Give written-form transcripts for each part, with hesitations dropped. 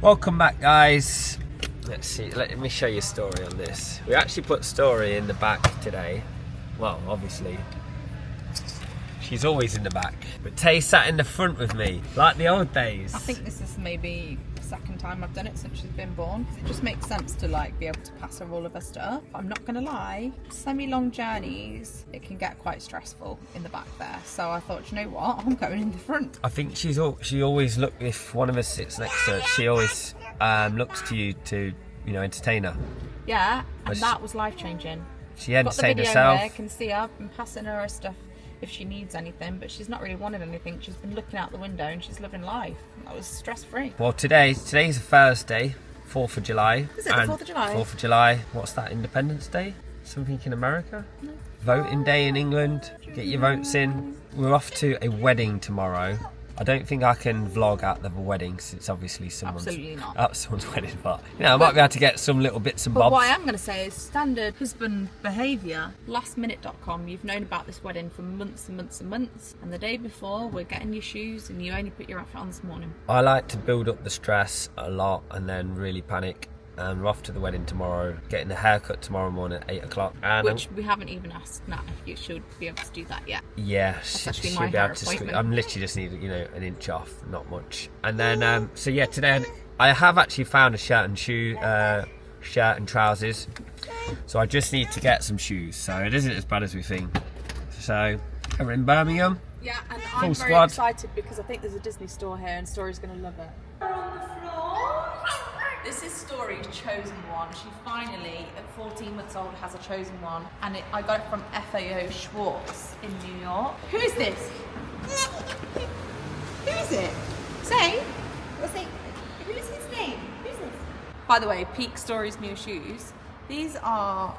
Welcome back, guys. Let's see, let me show you Storie on this. We actually put Storie in the back today. Well, obviously, she's always in the back. But Tay sat in the front with me, like the old days. I think this is maybe the second time I've done it since she's been born. It just makes sense to like be able to pass her all of her stuff. I'm not gonna lie, semi-long journeys, it can get quite stressful in the back there. So I thought, you know what, I'm going in the front. I think she always look, if one of us sits next to her, she always looks to you to, you know, entertain her. Yeah, and that was life-changing. She entertained herself. Got the video here, can see her, I've been passing her stuff if she needs anything, but she's not really wanted anything. She's been looking out the window and she's living life. That was stress-free. Well, today's a Thursday, 4th of July. Is it the 4th of July? 4th of July. What's that, Independence Day? Something in America? No. Voting day in England. Get your votes in. We're off to a wedding tomorrow. I don't think I can vlog at the wedding because it's obviously someone's wedding, but you know, I might be able to get some little bits and bobs. But what I am going to say is standard husband behaviour. Lastminute.com, you've known about this wedding for months and months and months, and the day before we're getting your shoes and you only put your outfit on this morning. I like to build up the stress a lot and then really panic. And we're off to the wedding tomorrow, getting a haircut tomorrow morning at 8 o'clock. Which we haven't even asked Nat if you should be able to do that yet. Yeah, she'll be able to. I'm literally just need, you know, an inch off, not much. And then, so yeah, today I have actually found a shirt and trousers. So I just need to get some shoes. So it isn't as bad as we think. So we're in Birmingham. Yeah, and I'm very excited because I think there's a Disney store here and Storie's going to love it. This is Storie's chosen one. She finally, at 14 months old, has a chosen one. And I got it from FAO Schwartz in New York. Who is this? Who is it? Say. What's it? Who is his name? Who's this? By the way, peak Storie's new shoes. These are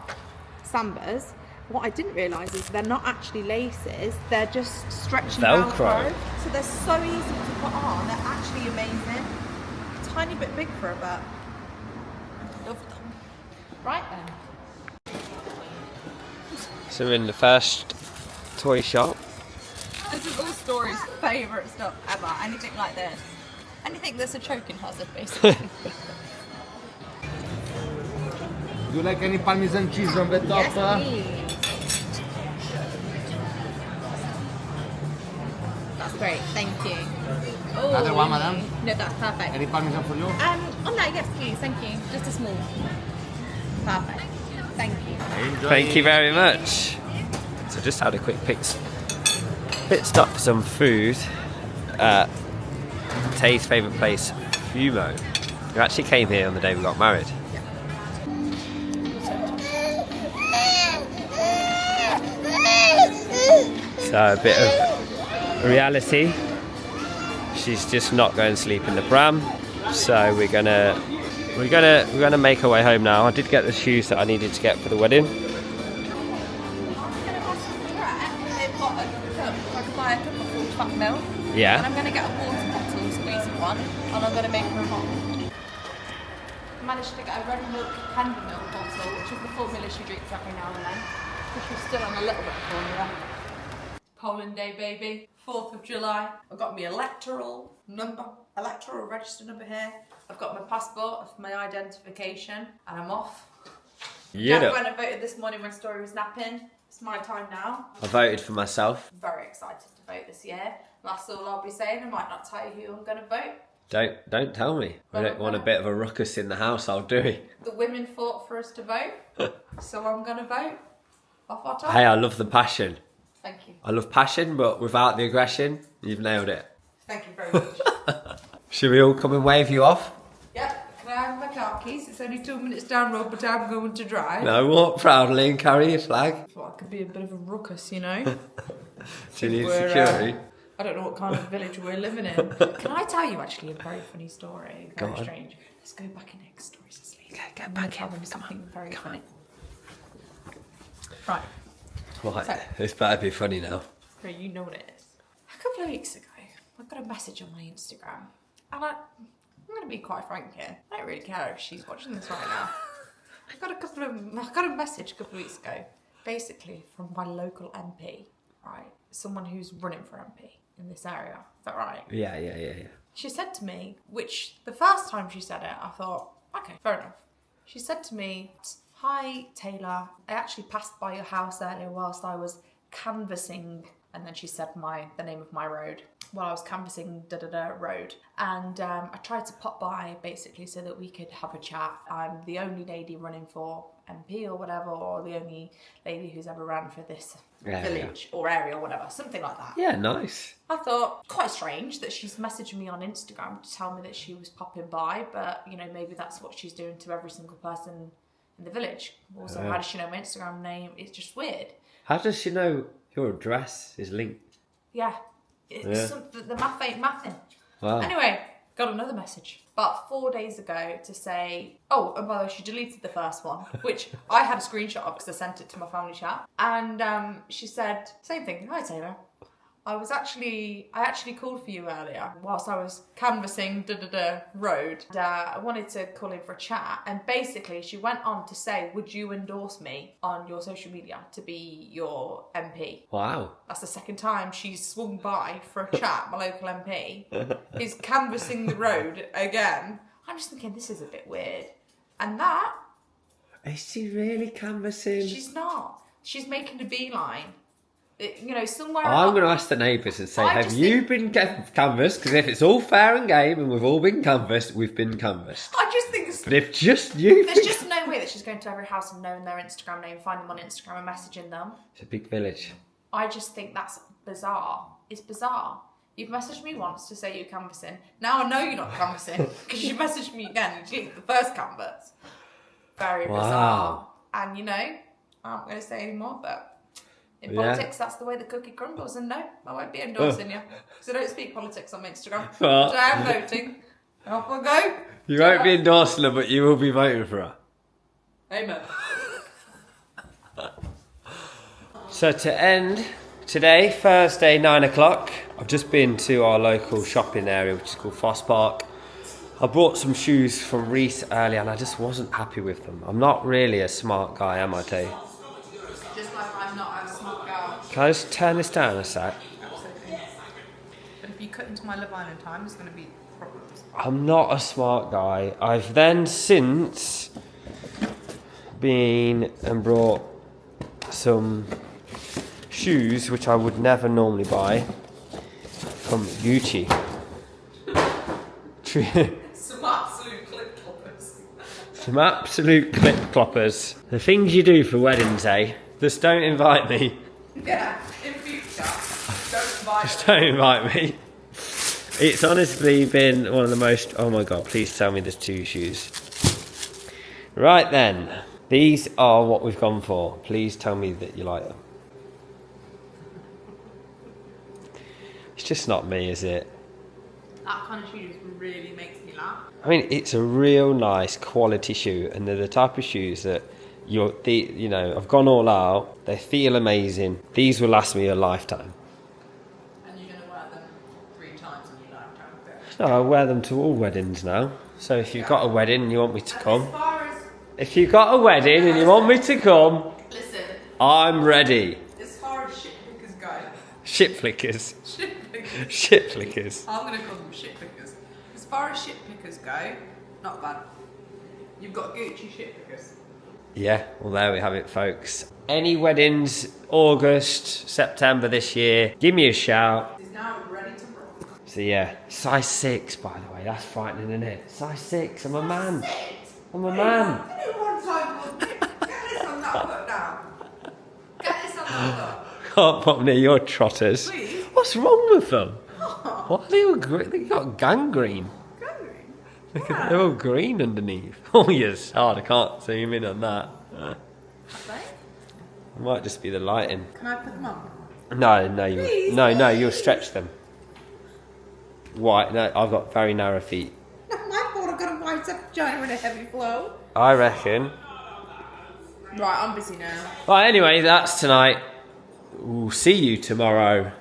Sambas. What I didn't realise is they're not actually laces. They're just stretchy Velcro. So they're so easy to put on. They're actually amazing. Tiny bit big for her, but I love them. Right then. So we're in the first toy shop. This is all Storie's favourite stuff ever. Anything like this. Anything that's a choking hazard, basically. Do you like any Parmesan cheese on the top? Yes, please. That's great, thank you. Oh, Another one, madam? No, that's perfect. Any Parmesan for you? On that, yes, please, thank you. Just a small. Perfect. Thank you. Enjoy. Thank you very much. So just had a quick pit stop for some food at Tay's favourite place, Fumo. We actually came here on the day we got married. So a bit of reality. She's just not going to sleep in the pram. So we're gonna make our way home now. I did get the shoes that I needed to get for the wedding. They've got a cup, I can buy a cup of full fat milk. Yeah. And I'm going to get a water bottle, squeeze one, and I'm going to make her a hot. I managed to get a red milk candy milk bottle, which is the formula she drinks every now and then. Because she's still on a little bit of formula. Polling Day, baby. 4th of July. I've got my electoral register number here. I've got my passport for my identification, and I'm off. Yeah. When I voted this morning when Storie was napping. It's my time now. I voted for myself. I'm very excited to vote this year. That's all I'll be saying. I might not tell you who I'm going to vote. Don't tell me. I don't want a bit of a ruckus in the house, I'll do it. The women fought for us to vote, so I'm going to vote. Off our top. Hey, I love the passion. Thank you. I love passion, but without the aggression, you've nailed it. Thank you very much. Should we all come and wave you off? Yep. Can I have my car keys? It's only 2 minutes down road, but I'm going to drive. No, walk proudly and carry your flag. Well, it could be a bit of a ruckus, you know. Do you need security? I don't know what kind of village we're living in. Can I tell you actually a very funny story? Very strange. Let's go back in next Storie's asleep. Get back in. Tell them something very funny. Right. Right, So, this better be funny now. Right, you know what it is. A couple of weeks ago, I got a message on my Instagram, and I'm going to be quite frank here. I don't really care if she's watching this right now. I got a message a couple of weeks ago, basically from my local MP, right? Someone who's running for MP in this area. Is that right? Yeah. She said to me, which the first time she said it, I thought, okay, fair enough. She said to me, "Hi, Tayla. I actually passed by your house earlier whilst I was canvassing," and then she said the name of my road. While I was canvassing road, and I tried to pop by basically so that we could have a chat. I'm the only lady running for MP or whatever, or the only lady who's ever ran for this village or area or whatever, something like that. Yeah, nice. I thought, quite strange that she's messaging me on Instagram to tell me that she was popping by, but you know, maybe that's what she's doing to every single person in the village. Also, how does she know my Instagram name? It's just weird. How does she know your address is linked? Yeah. The math ain't mathing. Wow. Anyway, got another message about 4 days ago to say, oh, and by the way, she deleted the first one, which I had a screenshot of because I sent it to my family chat. And she said, same thing, "Hi Taylor. I actually called for you earlier whilst I was canvassing road. And, I wanted to call in for a chat." And basically she went on to say, "Would you endorse me on your social media to be your MP?" Wow. That's the second time she's swung by for a chat, my local MP. Is canvassing the road again. I'm just thinking, this is a bit weird. And that... Is she really canvassing? She's not. She's making a beeline. You know, somewhere... I'm going to ask the neighbours and say, have you been canvassed? Because if it's all fair and game and we've all been canvassed, we've been canvassed. I just think... But if just you... There's just no way that she's going to every house and knowing their Instagram name, finding them on Instagram and messaging them. It's a big village. I just think that's bizarre. It's bizarre. You've messaged me once to say you're canvassing. Now I know you're not canvassing because you messaged me again and deleted the first canvas. Very bizarre. And you know, I'm not going to say anymore, but... In politics, that's the way the cookie crumbles, and no, I won't be endorsing you because I don't speak politics on my Instagram. Well, so I am voting. Off we go. You won't be endorsing her, but you will be voting for her. Amen. So to end today, Thursday, 9 o'clock, I've just been to our local shopping area, which is called Foss Park. I brought some shoes from Reese earlier, and I just wasn't happy with them. I'm not really a smart guy, am I, Tay? Just like I'm not a smart girl. Can I just turn this down a sec? Absolutely. But if you cut into my Love Island time, there's going to be problems. I'm not a smart guy. I've then since been and brought some shoes which I would never normally buy from Gucci. Some absolute clip cloppers. Some absolute clip cloppers. The things you do for weddings, eh? Just don't invite me. Yeah, in future, don't invite me. Just don't invite me. It's honestly been one of the most... Oh my God, please tell me there's two shoes. Right then. These are what we've gone for. Please tell me that you like them. It's just not me, is it? That kind of shoes really makes me laugh. I mean, it's a real nice quality shoe, and they're the type of shoes that I've gone all out. They feel amazing. These will last me a lifetime. And you're going to wear them 3 times in your lifetime. No, I wear them to all weddings now. So if you've got a wedding and you want me to come, if you've got a wedding and you want me to come, listen, I'm ready. as far as shit flickers go, Shit flickers. shit flickers. Shit flickers. I'm going to call them shit flickers. As far as shit pickers go, not bad. You've got Gucci shit pickers. Yeah, well there we have it, folks. Any weddings, August, September this year, give me a shout. Is now ready to roll. So yeah, size 6 by the way, that's frightening, isn't it? Size 6, I'm a man. I'm a man. You know one time, get this on that foot now. Get this on that foot. Can't pop near your trotters. Please. What's wrong with them? What are they all green? They got gangrene. Look at, they're all green underneath. Oh yes, hard. I can't zoom in on that. It might just be the lighting. Can I put them on? No, you'll stretch them. White. No, I've got very narrow feet. My fault. I've got a wide up vagina and a heavy flow. I reckon. Right, I'm busy now. Right, anyway, that's tonight. We'll see you tomorrow.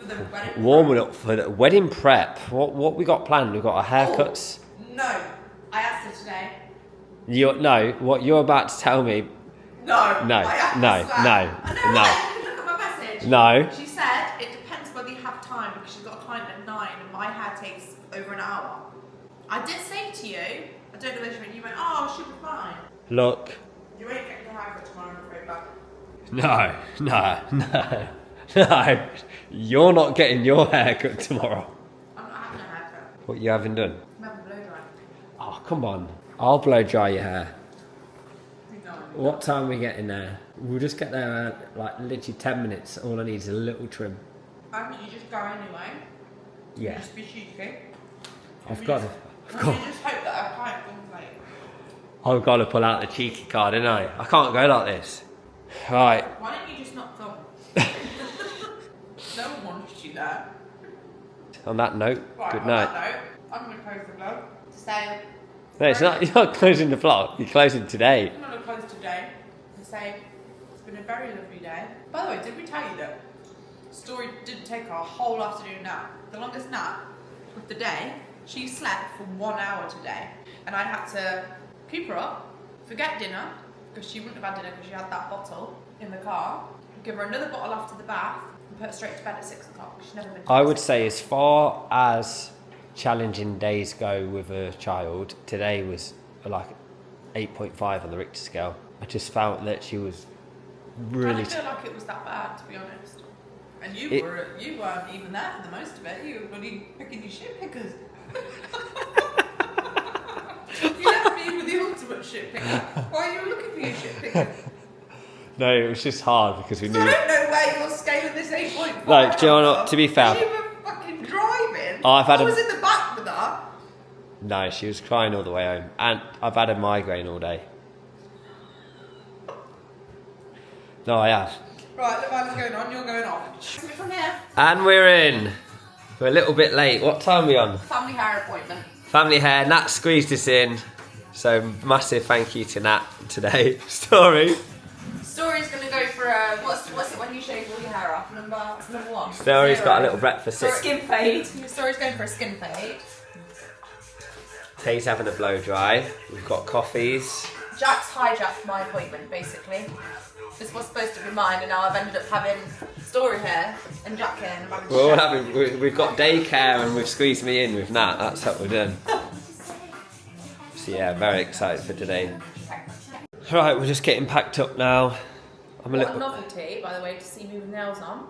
For the wedding. Warming up for the wedding prep. What we got planned? We've got our haircuts. No, I asked her today. What you're about to tell me. No. No. I No. Look at my message. No. She said it depends whether you have time because she's got a client at 9 and my hair takes over an hour. I did say to you, I don't know whether you went, oh, she'll be fine. Look. You ain't getting your haircut tomorrow, I'm afraid, back. No. You're not getting your haircut tomorrow. I'm not having a haircut. What you haven't done? I'm having a blow dry. Oh, come on. I'll blow dry your hair. No. What time are we getting there? We'll just get there like literally 10 minutes. All I need is a little trim. I think you just go anyway. Yeah. Just be cheeky. I've got You just hope that our client comes late. I've got to pull out the cheeky card, ain't I? I can't go like this. Right. Why don't you just not come? No one wants you there. On that note, Right, good on night. that note, I'm going to close the vlog. Say, No, it's not. You're not closing the vlog. You're closing today. I'm going to close today and say it's been a very lovely day. By the way, did we tell you that Storie didn't take her a whole afternoon nap? The longest nap of the day. She slept for 1 hour today, and I had to keep her up, forget dinner because she wouldn't have had dinner because she had that bottle in the car. Give her another bottle after the bath and put her straight to bed at 6 o'clock. She's never been. I would say, as far as challenging days go with a child, today was like 8.5 on the Richter scale. I just felt that she was really. I didn't feel like it was that bad, to be honest. And you weren't even there for the most of it. You were bloody picking your shit pickers. You left me with the ultimate shit picker. Why are you looking for your shit pickers? No, it was just hard because we So knew. I don't know where you're scaling this 8.5. Like, do you know what, to be fair- You were fucking driving. I've had I a- was in the back with her. No, she was crying all the way home, and I've had a migraine all day. No, I have. Right, look what's going on. You're going off. From here. And we're in. We're a little bit late. What time are we on? Family hair appointment. Family hair. Nat squeezed us in. So massive thank you to Nat today. Storie. Storie's going to go for a... What's it when you shave all your hair off? Number 1. Storie's got a little breakfast. Skin fade. Storie's going for a skin fade. Tay's having a blow dry. We've got coffees. Jack's hijacked my appointment, basically. This was supposed to be mine, and now I've ended up having Storie here and Jack here. And I'm having We're all Jack. we've got daycare and we've squeezed me in with Nat. That's what we're doing. So yeah, very excited for today. Right, we're just getting packed up now. I'm a What little. a novelty, by the way, to see me with nails on.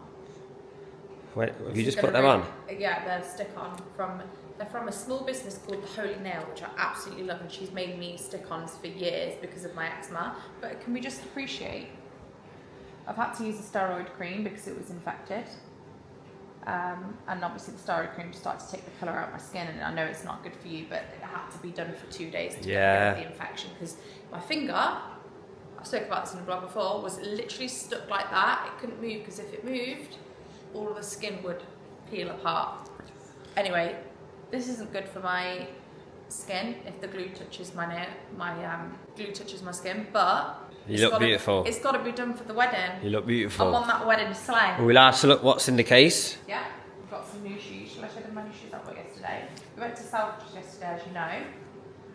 Wait, have you just Gonna put them on? Yeah, they're stick-on from. They're from a small business called The Holy Nail, which I absolutely love, and she's made me stick-ons for years because of my eczema. But can we just appreciate? I've had to use a steroid cream because it was infected. And obviously the steroid cream started to take the colour out of my skin, and I know it's not good for you, but it had to be done for 2 days to get rid of the infection, because my finger, I've spoken about this in a blog before, was literally stuck like that. It couldn't move because if it moved, all of the skin would peel apart. Anyway, this isn't good for my skin if the glue touches my glue touches my skin, but You look beautiful. It's got to be done for the wedding. You look I'm beautiful. on that wedding slang. We'll have to look what's in the case. Yeah, we've got some new shoes. Shall I show them my new shoes I bought yesterday? We went to Selfridges yesterday, as you know,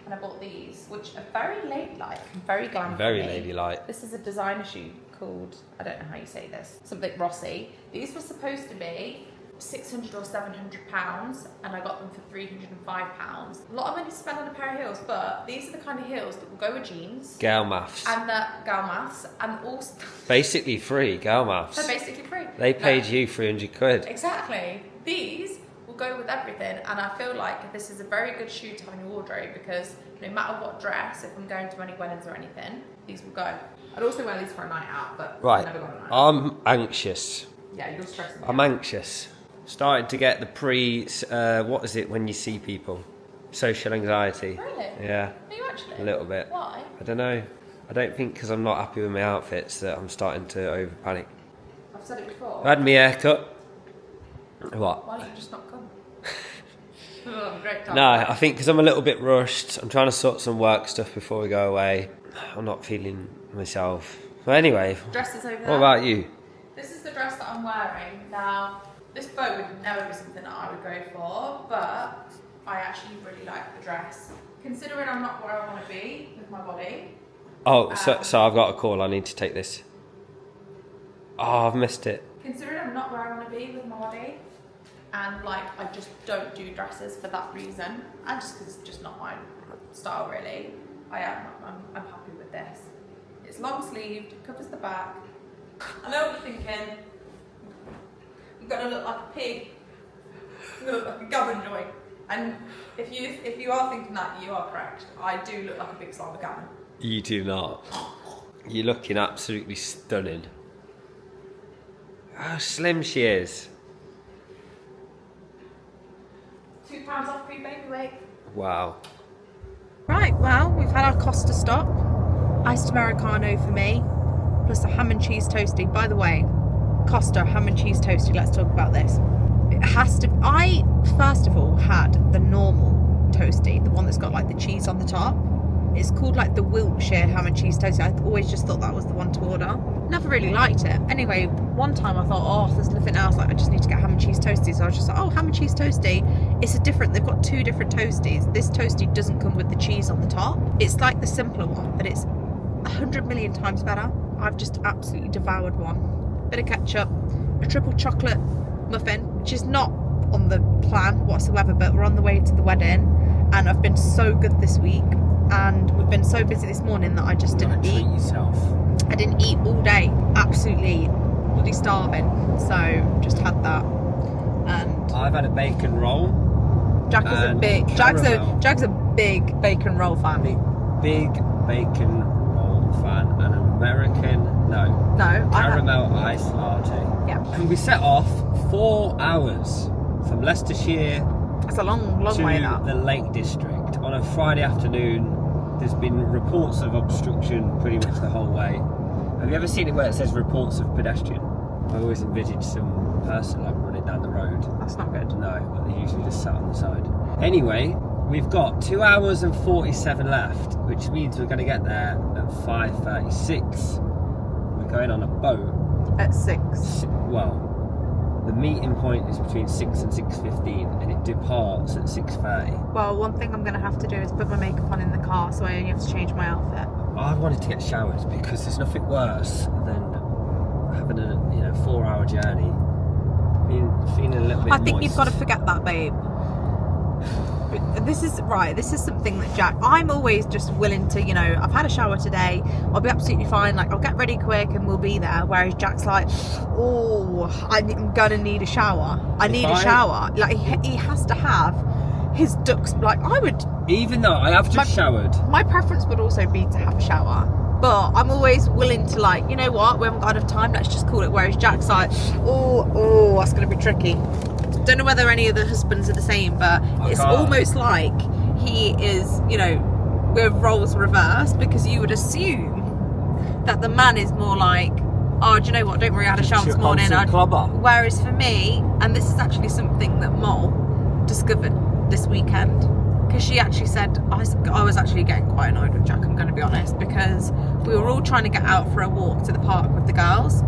and I bought these, which are very ladylike and very glam. Very for me. ladylike. This is a designer shoe called, I don't know how you say this, something Rossi. These were supposed to be £600 or £700, and I got them for £305. A lot of money to spend on a pair of heels, but these are the kind of heels that will go with jeans. Girl maths. And the gal maths, and also Basically free, girl maths. they're basically free. They paid you 300 quid. Exactly. These will go with everything, and I feel like this is a very good shoe to have in your wardrobe, because no matter what dress, if I'm going to any weddings or anything, these will go. I'd also wear these for a night out, but Right. I've never gone on a night out. I'm anxious. Yeah, you're stressing me I'm out. anxious. Starting to get the what is it when you see people? Social anxiety. Really? Yeah, Are you actually? a little bit. Why? I don't know. I don't think because I'm not happy with my outfits that I'm starting to over panic. I've said it before. I had my hair cut. What? Why don't you just not come? Oh, great time. No, I think because I'm a little bit rushed. I'm trying to sort some work stuff before we go away. I'm not feeling myself. But anyway, Dresses over there. what about you? This is the dress that I'm wearing. Now, this bow would never be something that I would go for, but I actually really like the dress. Considering I'm not where I want to be with my body. Oh, so I've got a call. I need to take this. Oh, I've missed it. Considering I'm not where I want to be with my body, and like I just don't do dresses for that reason, and just because it's just not my style really. I'm happy with this. It's long sleeved, covers the back. I know what you're thinking. You're gonna look like a pig. You're gonna look like a gammon joint. And if you are thinking that, you are correct. I do look like a big slob of gammon. You do not. You're looking absolutely stunning. How slim she is. £2 off free baby weight. Wow. Right, well, we've had our Costa stop. Iced Americano for me, plus a ham and cheese toasty. By the way, Costa ham and cheese toasty, let's talk about this. It has to, I first of all had the normal toasty, the one that's got like the cheese on the top. It's called like the Wiltshire ham and cheese toasty. I always just thought that was the one to order. Never really liked it. Anyway, one time I thought, oh, there's nothing else, like I just need to get ham and cheese toasty. So I was just like, oh, ham and cheese toasty. They've got 2 different toasties. This toasty doesn't come with the cheese on the top. It's like the simpler one, but it's 100 million times better. I've just absolutely devoured one. Bit of ketchup, a triple chocolate muffin, which is not on the plan whatsoever, but we're on the way to the wedding, and I've been so good this week, and we've been so busy this morning that I just didn't eat. Treat yourself. I didn't eat all day, absolutely bloody starving, so just had that. And I've had a bacon roll. Jack is a big Jack's a big bacon roll fan. Big bacon roll fan. An American caramel iced latte. Yeah. And we set off 4 hours from Leicestershire It's a long to way that. the Lake District on a Friday afternoon. There's been reports of obstruction pretty much the whole way. Have you ever seen it where it says reports of pedestrian? I always envisage some person like running down the road. That's not good. No, but they usually just sat on the side. Anyway, we've got 2 hours and 47 left, which means we're going to get there at 5:36. We're going on a boat At 6. Well, the meeting point is between 6 and 6:15, and it departs at 6:30. Well, one thing I'm going to have to do is put my makeup on in the car, so I only have to change my outfit. I wanted to get showered because there's nothing worse than having a 4-hour journey, feeling a little bit I think moist. you've got to forget that, babe. This is something that I'm always just willing to, I've had a shower today, I'll be absolutely fine, like I'll get ready quick and we'll be there, whereas Jack's like, oh, I'm gonna need a shower. I need a shower. Like he has to have his ducks, like I would, even though I have just showered. My preference would also be to have a shower, but I'm always willing to, like, you know what, we haven't got enough time, let's just call it, whereas Jack's like, oh, that's gonna be tricky. Don't know whether any of the husbands are the same, but it's almost like he is, with roles reversed, because you would assume that the man is more like, oh, do you know what, don't worry, I had a shower this morning. Whereas for me, and this is actually something that Mol discovered this weekend, because she actually said, I was actually getting quite annoyed with Jack, I'm going to be honest, because we were all trying to get out for a walk to the park with the girls,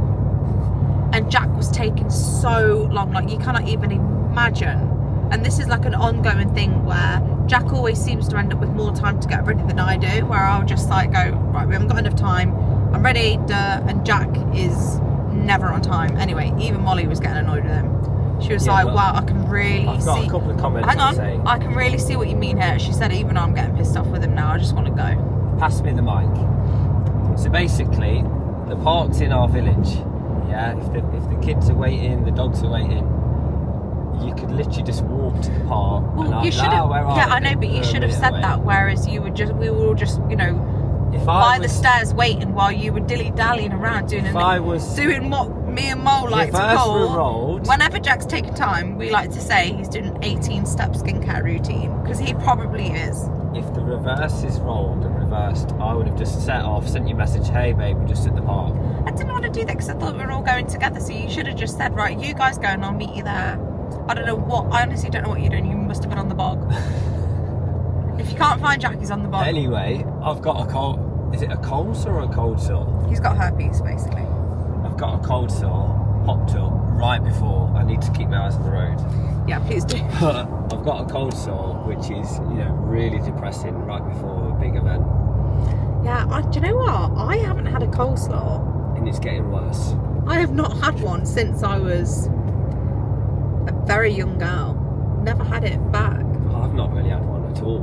and Jack was taking so long, like you cannot even imagine. And this is like an ongoing thing where Jack always seems to end up with more time to get ready than I do, where I'll just like go, right, we haven't got enough time, I'm ready, and Jack is never on time. Anyway, even Molly was getting annoyed with him. She was like, wow, I can really I've got a couple of comments. Hang on, I can really see what you mean here. She said, even though I'm getting pissed off with him now, I just want to go. Pass me the mic. So basically, the park's in our village. Yeah, if the kids are waiting, the dogs are waiting, you could literally just walk to the park. Well, you should have. Yeah, I know, but you should have said that. Whereas we were all just, by the stairs waiting while you were dilly dallying around doing what me and Mole like to call. Whenever Jack's taking time, we like to say he's doing an 18-step skincare routine, because he probably is. If the reverse is rolled and reversed, I would have just set off, sent you a message, hey babe, we're just at the park. I didn't want to do that because I thought we were all going together, so you should have just said, right, you guys go and I'll meet you there. I honestly don't know what you're doing. You must have been on the bog. If you can't find Jack, he's on the bog. Anyway, I've got a cold, is it a cold sore or a cold sore? He's got herpes, basically. I've got a cold sore, popped up right before I need to keep my eyes on the road. Yeah, please do. But I've got a cold sore, which is, really depressing right before a big event. Yeah, do you know what? I haven't had a cold sore. And it's getting worse. I have not had one since I was a very young girl. Never had it back. I've not really had one at all.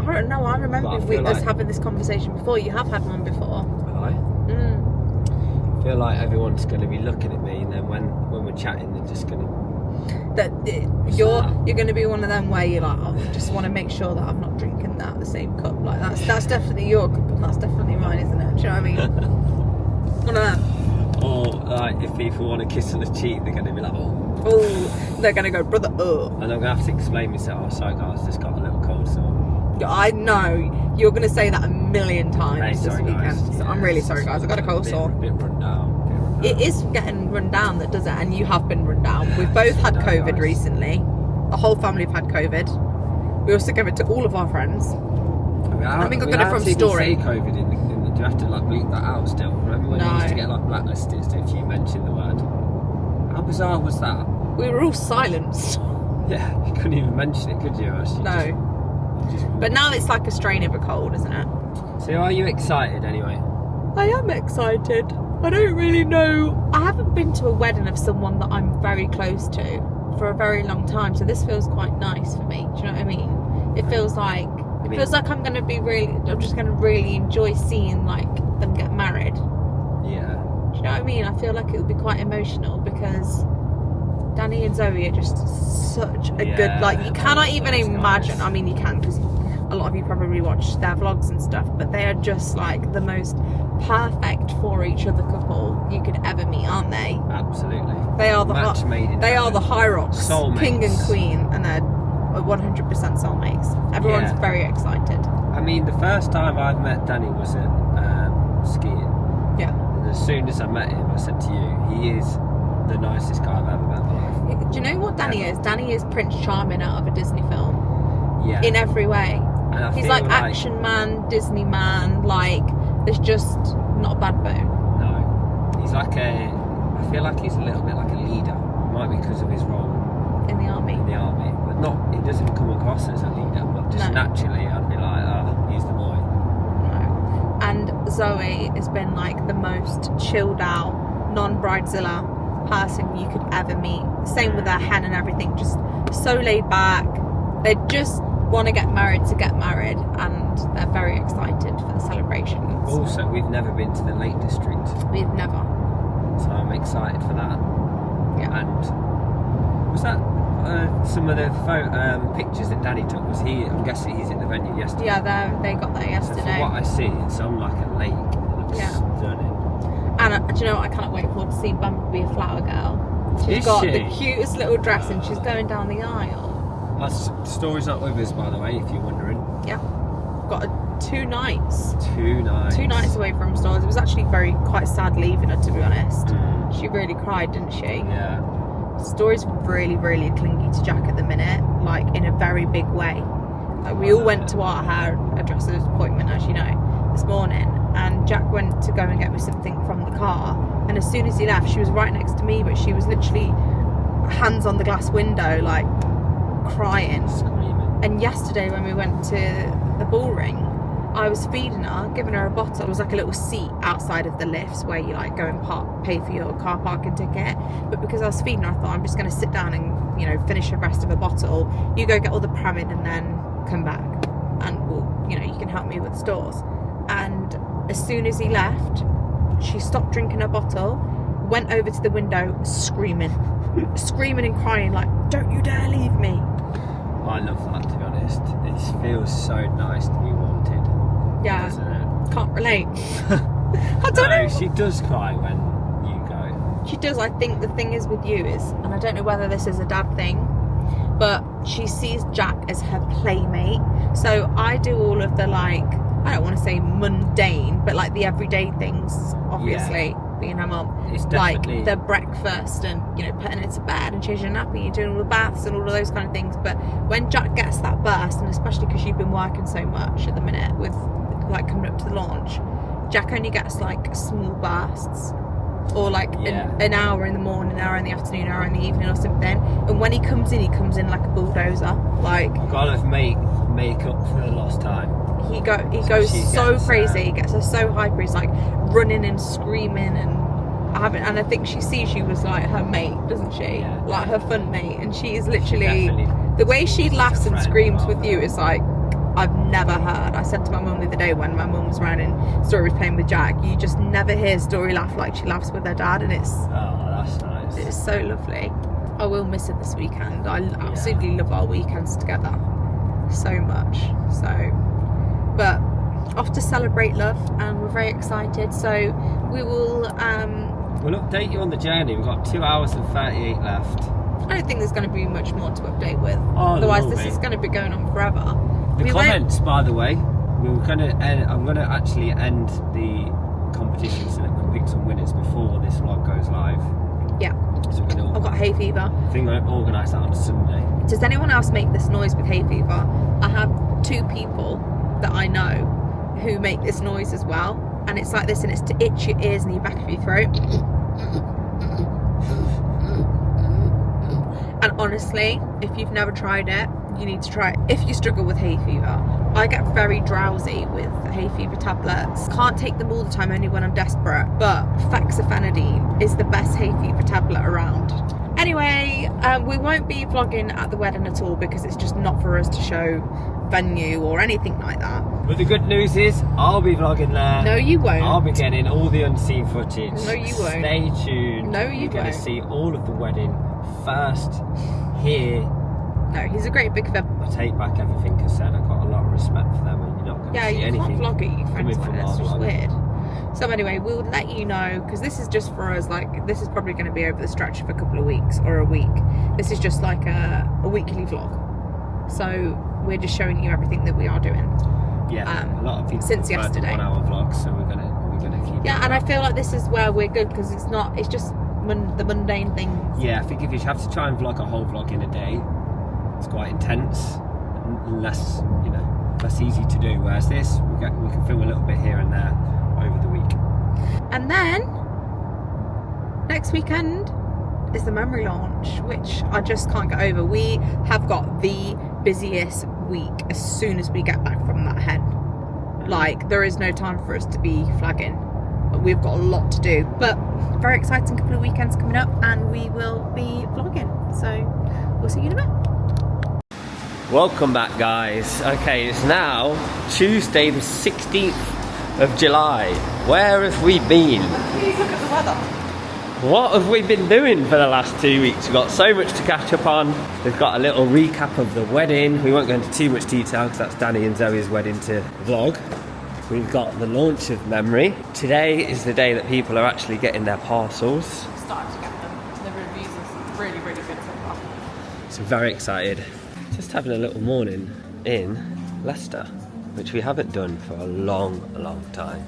I don't know. I remember us having this conversation before. You have had one before. Have I? I feel like everyone's going to be looking at me, and then when we're chatting, they're just going to. You're going to be one of them where you're like, I just want to make sure that I'm not drinking that the same cup. Like that's definitely your cup, and that's definitely mine, isn't it? Do you know what I mean? One of them. Or like if people want to kiss on the cheek, they're going to be like, oh, they're going to go, brother. And I'm going to have to explain myself. Oh, sorry guys, just got a little cold sore. I know you're going to say that a million times this weekend. Guys. So I'm really sorry, guys. I got a cold sore. A bit run down. It is getting run down that does it, and you have been run down. We've both had COVID recently. The whole family have had COVID. We also give it to all of our friends. I think I got it from Storie. Say COVID in the, do you have to like bleep that out still? Remember when you used to get like blacklisted if you mentioned the word? How bizarre was that? We were all silenced. Yeah, you couldn't even mention it, could you? No. But now it's like a strain of a cold, isn't it? So are you excited anyway? I am excited. I don't really know. I haven't been to a wedding of someone that I'm very close to for a very long time, so this feels quite nice for me. Do you know what I mean? It feels like I'm going to be I'm just going to really enjoy seeing like them get married. Yeah. Do you know what I mean? I feel like it would be quite emotional because Danny and Zoe are just such a good, like, you cannot even imagine. I mean, you can, because a lot of you probably watch their vlogs and stuff, but they are just like the most perfect for each other couple you could ever meet, aren't they? Absolutely. They are the match made in they are the high rocks, soulmates. King and queen, and they're 100% soulmates. Everyone's very excited. I mean, the first time I've met Danny was at skiing. Yeah. And as soon as I met him, I said to you, he is the nicest guy I've ever met in my life. Do you know what Danny is? Danny is Prince Charming out of a Disney film. Yeah. In every way. And he's like action man, Disney man, like there's just not a bad bone. No. He's like I feel like he's a little bit like a leader. Might be because of his role in the army. But not, he doesn't come across as a leader, but just naturally I'd be like, he's the boy. No. And Zoe has been like the most chilled out, non-bridezilla person you could ever meet. Same with her hen and everything, just so laid back. They just want to get married, and they're very excited for the celebrations. Also, we've never been to the Lake District. We've never. So I'm excited for that. Yeah. And was that some of the pictures that Danny took? Was he? I'm guessing he's at the venue yesterday. Yeah, they got there yesterday. So from what I see, it's on like a lake. It looks stunning. And do you know what? I cannot wait forward to seeing Bumblebee, a flower girl. She's got the cutest little dress, and she's going down the aisle. Storie's not with us, by the way, if you're wondering. Yeah. Got 2 nights. 2 nights. 2 nights away from Stories. It was actually quite sad leaving her, to be honest. She really cried, didn't she? Yeah. Story's really, really clingy to Jack at the minute, like in a very big way. Like, we all went to our hairdresser's appointment, as you know, this morning, and Jack went to go and get me something from the car, and as soon as he left, she was right next to me, but she was literally hands on the glass window, like crying. Screaming. And yesterday when we went to the ball ring, I was feeding her, giving her a bottle. It was like a little seat outside of the lifts where you like go and pay for your car parking ticket. But because I was feeding her, I thought I'm just going to sit down and, you know, finish the rest of a bottle. You go get all the pram in and then come back, and we'll, you know, you can help me with stores. And as soon as he left, she stopped drinking her bottle, went over to the window, screaming and crying, like, "Don't you dare leave me!" I love that, to be honest. It feels so nice to be wanted. Yeah, doesn't it? Can't relate. I don't know. She does cry when you go. She does. I think the thing is with you is, and I don't know whether this is a dad thing, but she sees Jack as her playmate. So I do all of the, like, I don't want to say mundane, but like the everyday things, obviously, being her mum. It's definitely like the breakfast and, you know, putting her to bed and changing her nappy and doing all the baths and all of those kind of things. But when Jack gets that burst, and especially because you've been working so much at the minute with like coming up to the launch, Jack only gets like small bursts, or like an hour in the morning, an hour in the afternoon, an hour in the evening or something. And when he comes in like a bulldozer. Like, kind of make up for the lost time. He goes so crazy. He gets her so hyper. He's like running and screaming, and I haven't, and I think she sees you as like her mate, doesn't she? Yeah. Like her fun mate, and she is literally Definitely. the way she laughs and friend, screams with rather. you is like I've never heard. I said to my mum the other day when my mum was around and Storie was playing with Jack, you just never hear Storie laugh like she laughs with her dad, and it's that's nice. it's so lovely. I will miss it this weekend. I absolutely love our weekends together so much. So, but off to celebrate love, and we're very excited. So we will. We'll update you on the journey. We've got 2 hours and 38 left. I don't think there's going to be much more to update with. Oh, Otherwise, there this will is be. going to be going on forever. The We won't- comments, by the way, I'm gonna actually end the competition so that we can pick some winners before this vlog goes live. Yeah, So we're gonna. I've got hay fever. I think we're gonna organise that on Sunday. Does anyone else make this noise with hay fever? I have 2 people that I know who make this noise as well, and it's like this, and it's to itch your ears and your back of your throat. And honestly, if you've never tried it, you need to try it. If you struggle with hay fever, I get very drowsy with hay fever tablets. Can't take them all the time, only when I'm desperate. But fexofenadine is the best hay fever tablet around. Anyway, we won't be vlogging at the wedding at all because it's just not for us to show venue or anything like that. But the good news is, I'll be vlogging there. No, you won't. I'll be getting all the unseen footage. No, you won't. Stay tuned. No, you You're going to won't. see all of the wedding first here. No, he's a great big fan. I take back everything I said. I've got a lot of respect for them, and you're not going to Yeah, see you anything. can't vlog at your friends' coming from wedding. It's our just vlog. weird. So anyway, we'll let you know, because this is just for us, like, this is probably going to be over the stretch of a couple of weeks or a week. This is just like a weekly vlog. So we're just showing you everything that we are doing. Yeah, a lot of people since prefer the yesterday. 1 hour vlogs, so we're gonna keep. Yeah, it and I up. feel like this is where we're good, because it's just the mundane things. Yeah, I think if you have to try and vlog a whole vlog in a day, it's quite intense and less, less easy to do. Whereas this, we can film a little bit here and there over the week. And then next weekend is the memory launch, which I just can't get over. We have got the busiest week as soon as we get back from that hen. Like, there is no time for us to be flagging. We've got a lot to do, but very exciting couple of weekends coming up, and we will be vlogging. So we'll see you in a bit. Welcome back, guys. Okay, it's now Tuesday the 16th of July. Where have we been? Please look at the weather. What have we been doing for the last 2 weeks? We've got so much to catch up on. We've got a little recap of the wedding. We won't go into too much detail because that's Danny and Zoe's wedding to vlog. We've got the launch of Memory. Today is the day that people are actually getting their parcels. Starting to get them. The reviews are really, really good so far. So very excited. Just having a little morning in Leicester, which we haven't done for a long time.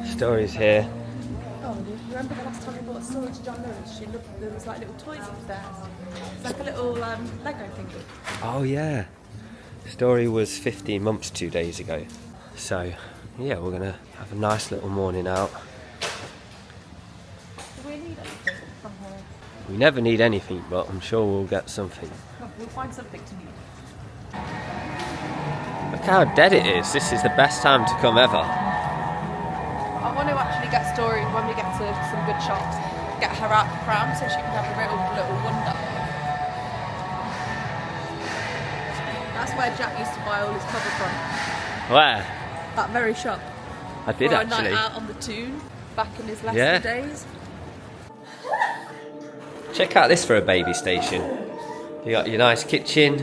Storie's here. Oh, do you remember the last time we bought a Storie to John Lewis? There was like little toys upstairs. It's like a little Lego thing. Oh yeah. Storie was 15 months 2 days ago. So yeah, we're gonna have a nice little morning out. Do we need anything from her? We never need anything, but I'm sure we'll get something. No, we'll find something to need. Look how dead it is. This is the best time to come ever. I want to actually get Storie when we get to some good shops. Get her out the pram so she can have a little wonder. That's where Jack used to buy all his cover from. Where? That very shop. I did For a actually. night out on the Toon back in his Leicester Yeah. days. Check out this for a baby station. You got your nice kitchen.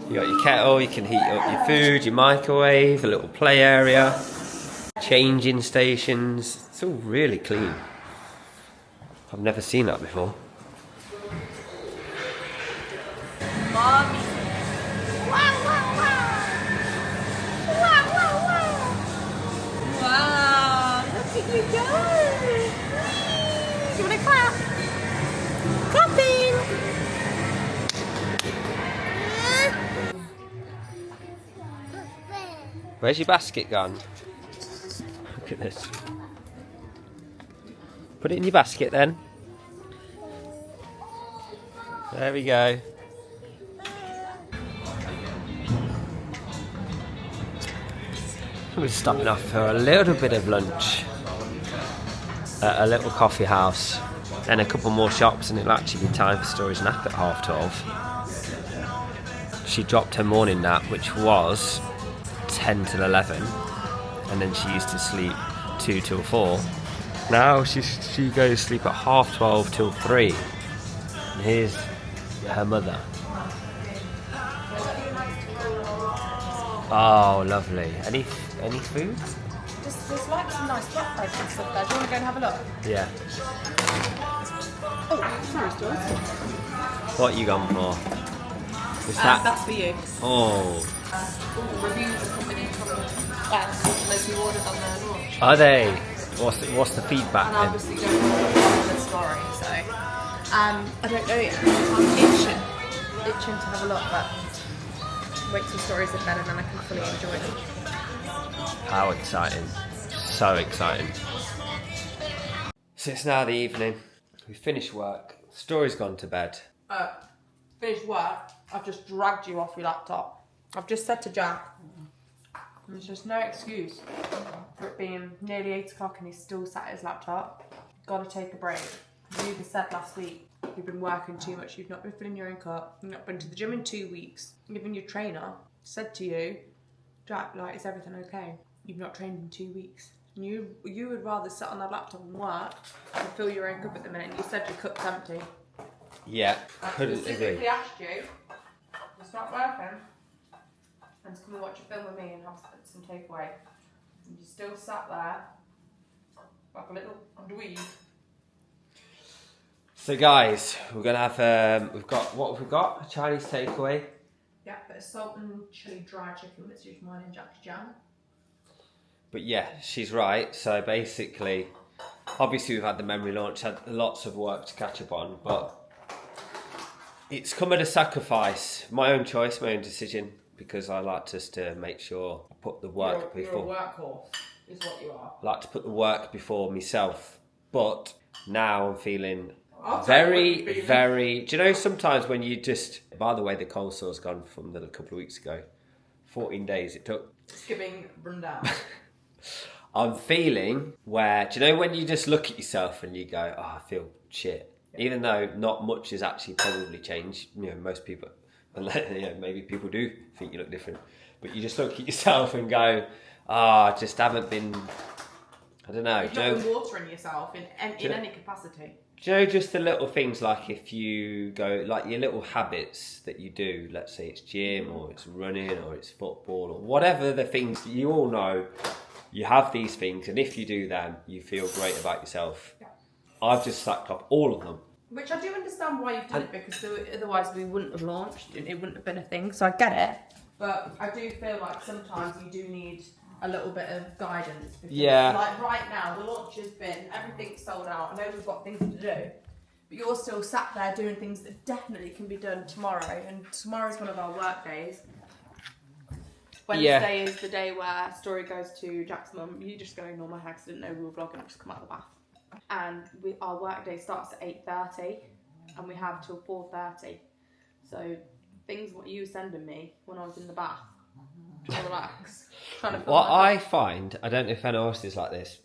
You got your kettle. You can heat up your food, your microwave, a little play area, changing stations. It's all really clean. I've never seen that before. Mommy. Wow, wow, wow. Wow, wow, wow. Wow, look at you go. You want to clap? Clapping. Where's your basket gone? Look at this. Put it in your basket then. There we go. We're stopping off for a little bit of lunch at a little coffee house, then a couple more shops, and it'll actually be time for Storie's nap at 12:30. She dropped her morning nap, which was 10 till 11, and then she used to sleep 2 till 4. Now she goes to sleep at 12:30 till 3. And here's her mother. Oh, lovely. Any food? There's like some nice flatbreads and stuff there. Do you want to go and have a look? Yeah. Oh, sorry, Stuart. What you gone for? Is that? That's for you. Oh. Reviews are coming in from those who ordered on their launch. Are they? What's the feedback And then? obviously don't know the story, so I don't know yet. I'm itching to have a look, but wait till stories are better and then I can fully enjoy them. How exciting. So exciting. So it's now the evening. We finished work. Storie's gone to bed. Finished work. I've just dragged you off your laptop. I've just said to Jack, there's just no excuse for it being nearly 8 o'clock and he's still sat at his laptop. Gotta take a break. You said last week, you've been working too much, you've not been filling your own cup, you've not been to the gym in 2 weeks. Even your trainer said to you, Jack, like, is everything okay? You've not trained in 2 weeks. You would rather sit on that laptop and work than fill your own cup at the minute. You said your cup's empty. Yeah, I couldn't agree. specifically asked you to stop working and to come and watch a film with me and have some takeaway. And you still sat there like a little dweeb. So guys, we're gonna have what have we got? A Chinese takeaway. Yeah, bit of salt and chili dry chicken. Let's use mine and Jack's jam. But yeah, she's right. So basically, obviously we've had the memory launch, had lots of work to catch up on, but it's come at a sacrifice. My own choice, my own decision, because I like just to make sure I put the work before. You're a workhorse, is what you are. I like to put the work before myself. But now I'm feeling very. Do you know sometimes when you just... By the way, the coleslaw's gone from a couple of weeks ago. 14 days it took. Skipping rundown. I'm feeling where... Do you know when you just look at yourself and you go, oh, I feel shit. Even though not much has actually probably changed. You know, most people... maybe people do think you look different. But you just look at yourself and go, I just haven't been... I don't know. You've not been watering yourself in any capacity. Do you know just the little things, like if you go, like your little habits that you do, let's say it's gym or it's running or it's football or whatever the things, you all know you have these things, and if you do them, you feel great about yourself. Yeah. I've just sacked up all of them. Which I do understand why you've done it, because otherwise we wouldn't have launched, it wouldn't have been a thing, so I get it. But I do feel like sometimes you do need a little bit of guidance. Because, yeah. like right now, the launch has been, everything's sold out. I know we've got things to do, but you're still sat there doing things that definitely can be done tomorrow. And tomorrow's one of our work days. Wednesday is the day where Storie goes to Jack's mum. You just go ignore my hair because I didn't know we were vlogging. I've just come out of the bath. And our work day starts at 8:30 and we have till 4:30. So things what you were sending me when I was in the bath. Trying to relax. What I find, I don't know if anyone else is like this,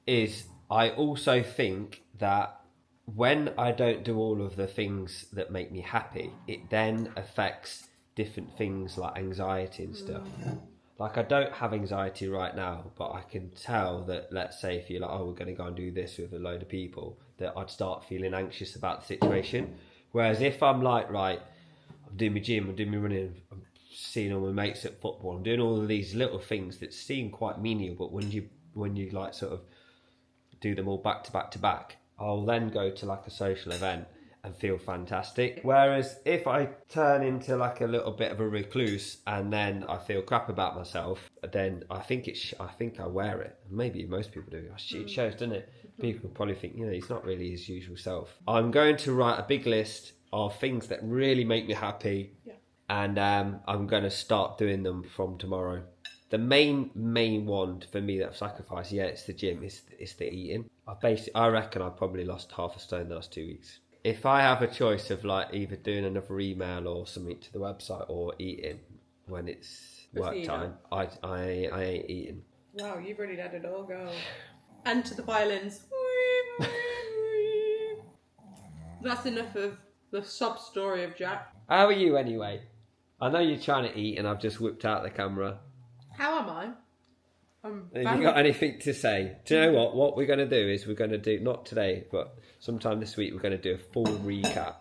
is I also think that when I don't do all of the things that make me happy, it then affects different things like anxiety and stuff. Like I don't have anxiety right now, but I can tell that, let's say if you're like, oh, we're going to go and do this with a load of people, that I'd start feeling anxious about the situation. Whereas if I'm like, right, I'm doing my gym, I'm doing my running, I'm seeing all my mates at football, I'm doing all of these little things that seem quite menial, but when you like sort of do them all back to back to back, I'll then go to like a social event and feel fantastic. Whereas if I turn into like a little bit of a recluse and then I feel crap about myself, then I think I wear it. Maybe most people do. It shows, doesn't it? People probably think, he's not really his usual self. I'm going to write a big list of things that really make me happy. Yeah. And I'm going to start doing them from tomorrow. The main one for me that I've sacrificed, it's the gym, it's the eating. I reckon I've probably lost half a stone in the last 2 weeks. If I have a choice of like either doing another email or something to the website or eating when it's work time, I ain't eating. Wow, you've really let it all go. And to the violins. That's enough of the sub story of Jack. How are you anyway? I know you're trying to eat and I've just whipped out the camera. How am I? Have you got anything to say? Do you know what? What we're going to do is we're going to do, not today, but sometime this week, we're going to do a full recap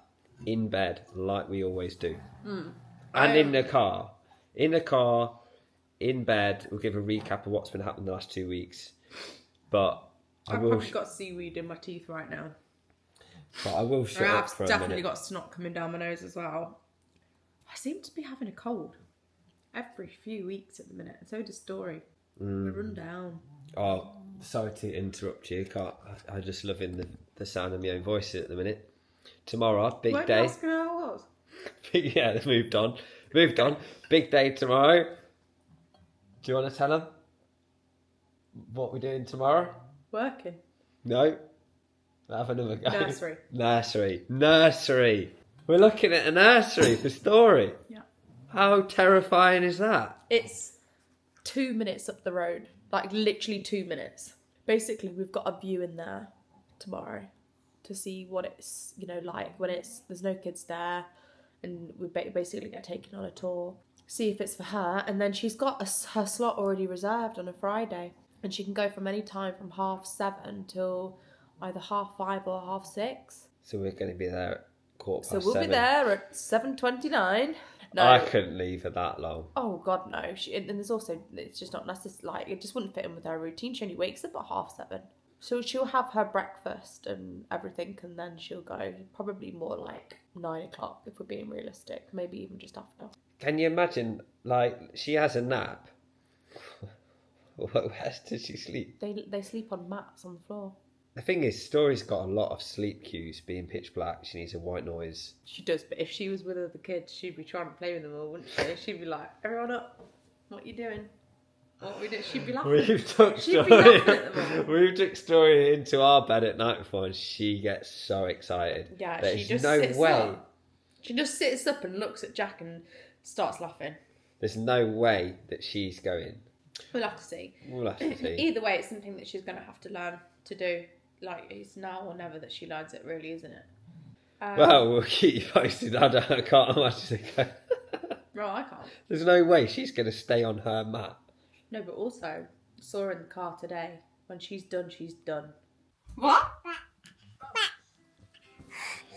in bed like we always do. And in the car. In the car, in bed, we'll give a recap of what's been happening the last 2 weeks. But I've probably got seaweed in my teeth right now. But I will shut up for a minute. I've definitely got snot coming down my nose as well. I seem to be having a cold every few weeks at the minute. So does Storie. We run down. Oh, sorry to interrupt you. I'm just loving the sound of my own voice at the minute. Tomorrow, big day. Weren't you asking how I was? Yeah, moved on. Big day tomorrow. Do you want to tell them what we're doing tomorrow? Working. No. Have another go. Nursery. We're looking at a nursery for Storie. Yeah. How terrifying is that? It's 2 minutes up the road. Like literally 2 minutes. Basically, we've got a view in there tomorrow to see what it's, like when there's no kids there, and we basically get taken on a tour, see if it's for her, and then she's got her slot already reserved on a Friday, and she can go from any time from 7:30 till either 5:30 or 6:30. So we're going to be there at 7:15. So we'll be there at 7:29. No. I couldn't leave her that long. Oh God, no. And there's also, it's just not necessary. Like, it just wouldn't fit in with her routine. She only wakes up at 7:30. So she'll have her breakfast and everything, and then she'll go probably more like 9 o'clock if we're being realistic. Maybe even just after. Can you imagine? Like, she has a nap. Where does she sleep? They sleep on mats on the floor. The thing is, Storie's got a lot of sleep cues. Being pitch black, she needs a white noise. She does, but if she was with other kids, she'd be trying to play with them all, wouldn't she? She'd be like, "Everyone up! What are you doing? What are we doing?" She'd be laughing. We've took Storie into our bed at night before, and she gets so excited. Yeah, There's she just no sits way. up. She just sits up and looks at Jack and starts laughing. There's no way that she's going. We'll have to see. See. Either way, it's something that she's going to have to learn to do. Like, it's now or never that she learns it, really, isn't it? Well, we'll keep you posted. I can't imagine it going. No, I can't. There's no way she's going to stay on her mat. No, but also, I saw her in the car today. When she's done, she's done. What?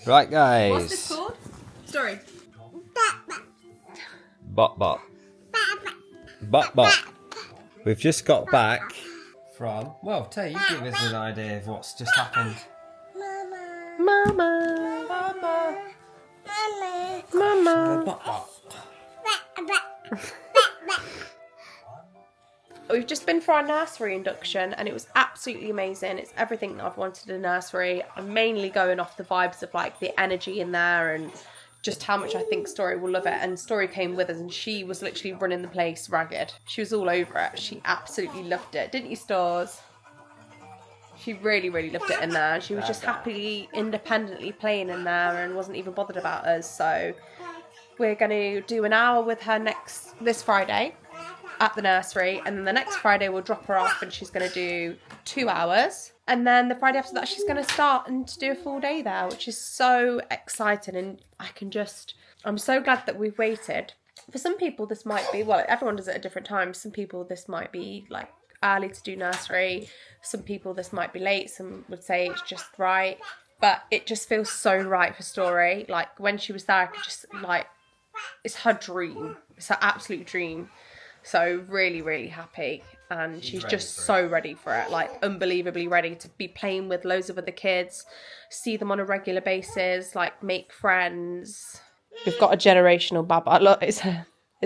Right, guys. What's this called? Storie. Bop, bop. Bop, bop. We've just got back from... Well, Tay, you give us an idea of what's just happened. Mama. Bop, bop. We've just been for our nursery induction and it was absolutely amazing. It's everything that I've wanted in a nursery. I'm mainly going off the vibes of like the energy in there and just how much I think Storie will love it. And Storie came with us and she was literally running the place ragged. She was all over it. She absolutely loved it. Didn't you, Stores? She really, really loved it in there. She was just happily, independently playing in there and wasn't even bothered about us. So we're going to do an hour with her this Friday at the nursery, and then the next Friday we'll drop her off and she's going to do 2 hours, and then the Friday after that she's going to start and do a full day there, which is so exciting. And I'm so glad that we've waited. For some people this might be, well, everyone does it at different times. Some people this might be like early to do nursery, some people this might be late, some would say it's just right, but it just feels so right for Storie. Like when she was there, I could just like, it's her dream, it's her absolute dream. So really, really happy. And she's just so ready for it. Like unbelievably ready to be playing with loads of other kids, see them on a regular basis, like make friends. We've got a generational baba. Look, it's her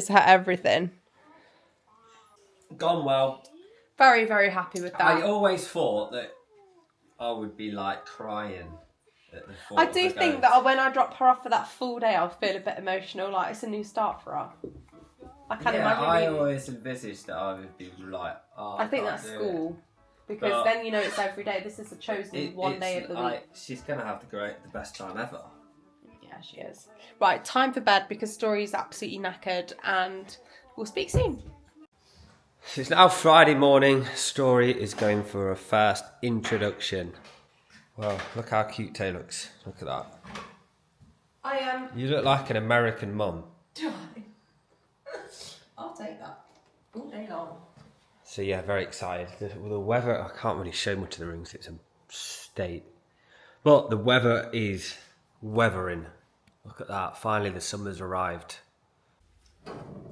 everything. Gone well. Very, very happy with that. I always thought that I would be like crying at the thought I do think that when I drop her off for that full day, I'll feel a bit emotional. Like it's a new start for her. I can't imagine. I always envisaged that I would be like, I think that's school. Because but then it's every day. This is a chosen one day of the week. She's going to have the best time ever. Yeah, she is. Right, time for bed because Storie's absolutely knackered and we'll speak soon. So it's now Friday morning. Storie is going for a first introduction. Well, look how cute Tay looks. Look at that. I am. You look like an American mum. Do I? I'll take that all day long. So yeah, very excited. The weather, I can't really show much of the room because it's a state. But the weather is weathering. Look at that. Finally, the summer's arrived.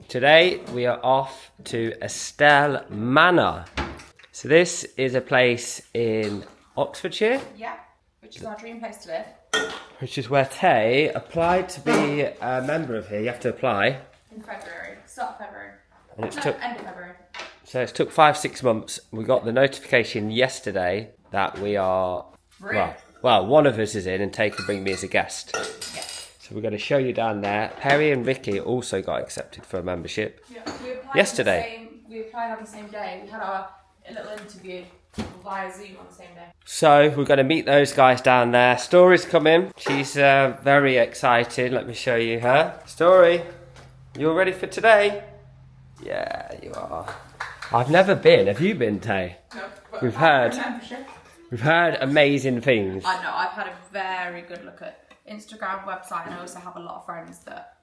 Today, we are off to Estelle Manor. So this is a place in Oxfordshire. Yeah, which is our dream place to live. Which is where Tay applied to be a member of here. You have to apply. In February. Start of February. And it's No, took, end of February. so it's took 5-6 months. We got the notification yesterday that we are... Really? Well, one of us is in and Tay can bring me as a guest. Yeah. So we're going to show you down there. Perry and Ricky also got accepted for a membership. Yeah, we applied Yesterday. we applied on the same day. We had our little interview via Zoom on the same day. So we're going to meet those guys down there. Storie's coming. She's very excited. Let me show you her. Storie, you all ready for today? Yeah, you are. I've never been. Have you been, Tay? No, We've heard amazing things. I know. I've had a very good look at Instagram, website, and I also have a lot of friends that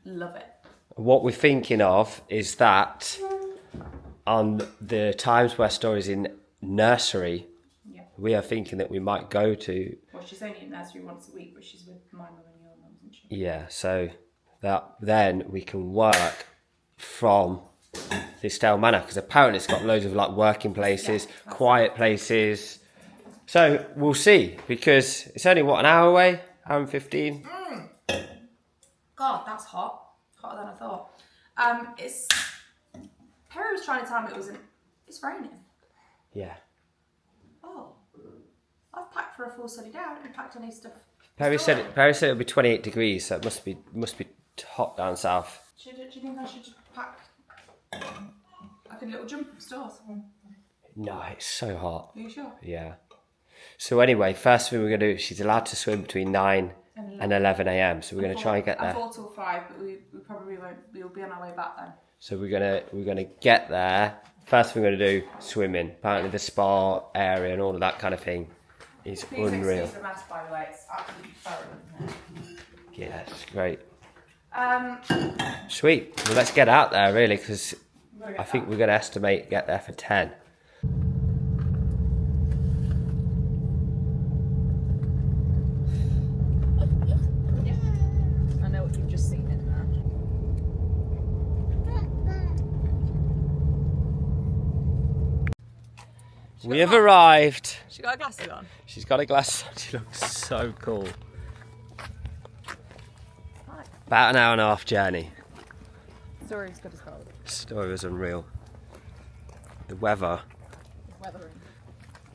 love it. What we're thinking of is that on the times where Storie's in nursery, Yeah. we are thinking that we might go to... Well, she's only in nursery once a week, but she's with my mum and your mum, isn't she? Yeah, so that then we can work from the Estelle Manor, because apparently it's got loads of like working places, quiet places. So we'll see, because it's only what, an hour away, hour and 15. God, that's hot. Hotter than I thought. It's Perry was trying to tell me it's raining. Yeah. Oh, I've packed for a full sunny day. I haven't packed any stuff. Perry said it'll be 28 degrees, so it must be hot down south. Do you think I should just pack like a little jumper of stores? No, it's so hot. Are you sure? Yeah. So anyway, first thing we're going to do, she's allowed to swim between 9 and 11 a.m. So we're going to try and get there. 4 till 5, but we probably won't. We'll be on our way back then. So we're gonna get there. First thing we're gonna do, swimming. Apparently the spa area and all of that kind of thing is unreal. Excuse the mess, by the way. It's absolutely thorough in here. Yeah, it's great. Sweet. Well, let's get out there really, because I think we're gonna estimate get there for 10. I know what you've just seen in there. We have arrived. She got her glasses on. She's got a glass on. She looks so cool. About an hour and a half journey. Storie's good as gold. Storie was unreal. The weather Weathering.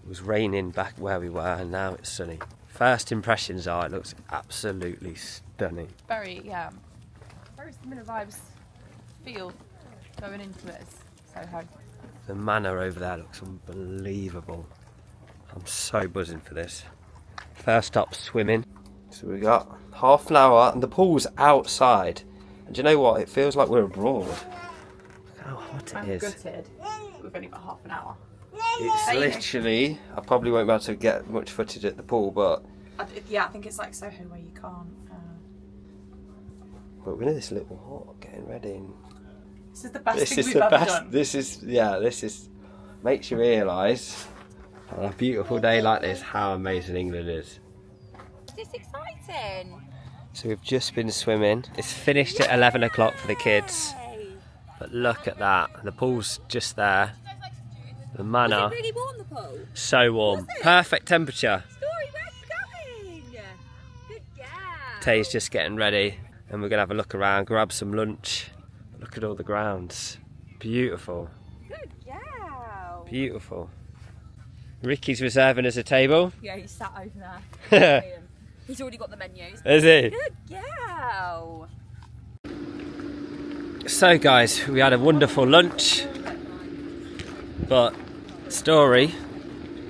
was raining back where we were and now it's sunny. First impressions are it looks absolutely stunning. Very similar vibes. Feel going into it. Soho. The manor over there looks unbelievable. I'm so buzzing for this. First up, swimming. So we got half an hour and the pool's outside. And do you know what? It feels like we're abroad. Look how hot it is. Gutted. We've only got half an hour. It's literally, I probably won't be able to get much footage at the pool, but... I think it's like Soho where you can't... But we're in this little hut getting ready. And This is the best this thing is we've the ever best. done. This is makes you realise on a beautiful day like this how amazing England is. This exciting. So we've just been swimming. It's finished at 11 o'clock for the kids. But look at that. The pool's just there. The manor. Was it really warm, the pool? So warm. Was it? Perfect temperature. Storie, where's going? Good girl. Tay's just getting ready. And we're going to have a look around, grab some lunch. Look at all the grounds. Beautiful. Good girl. Beautiful. Ricky's reserving us a table. Yeah, he's sat over there. He's already got the menus. Is he? Good girl. So guys, we had a wonderful lunch. But Storie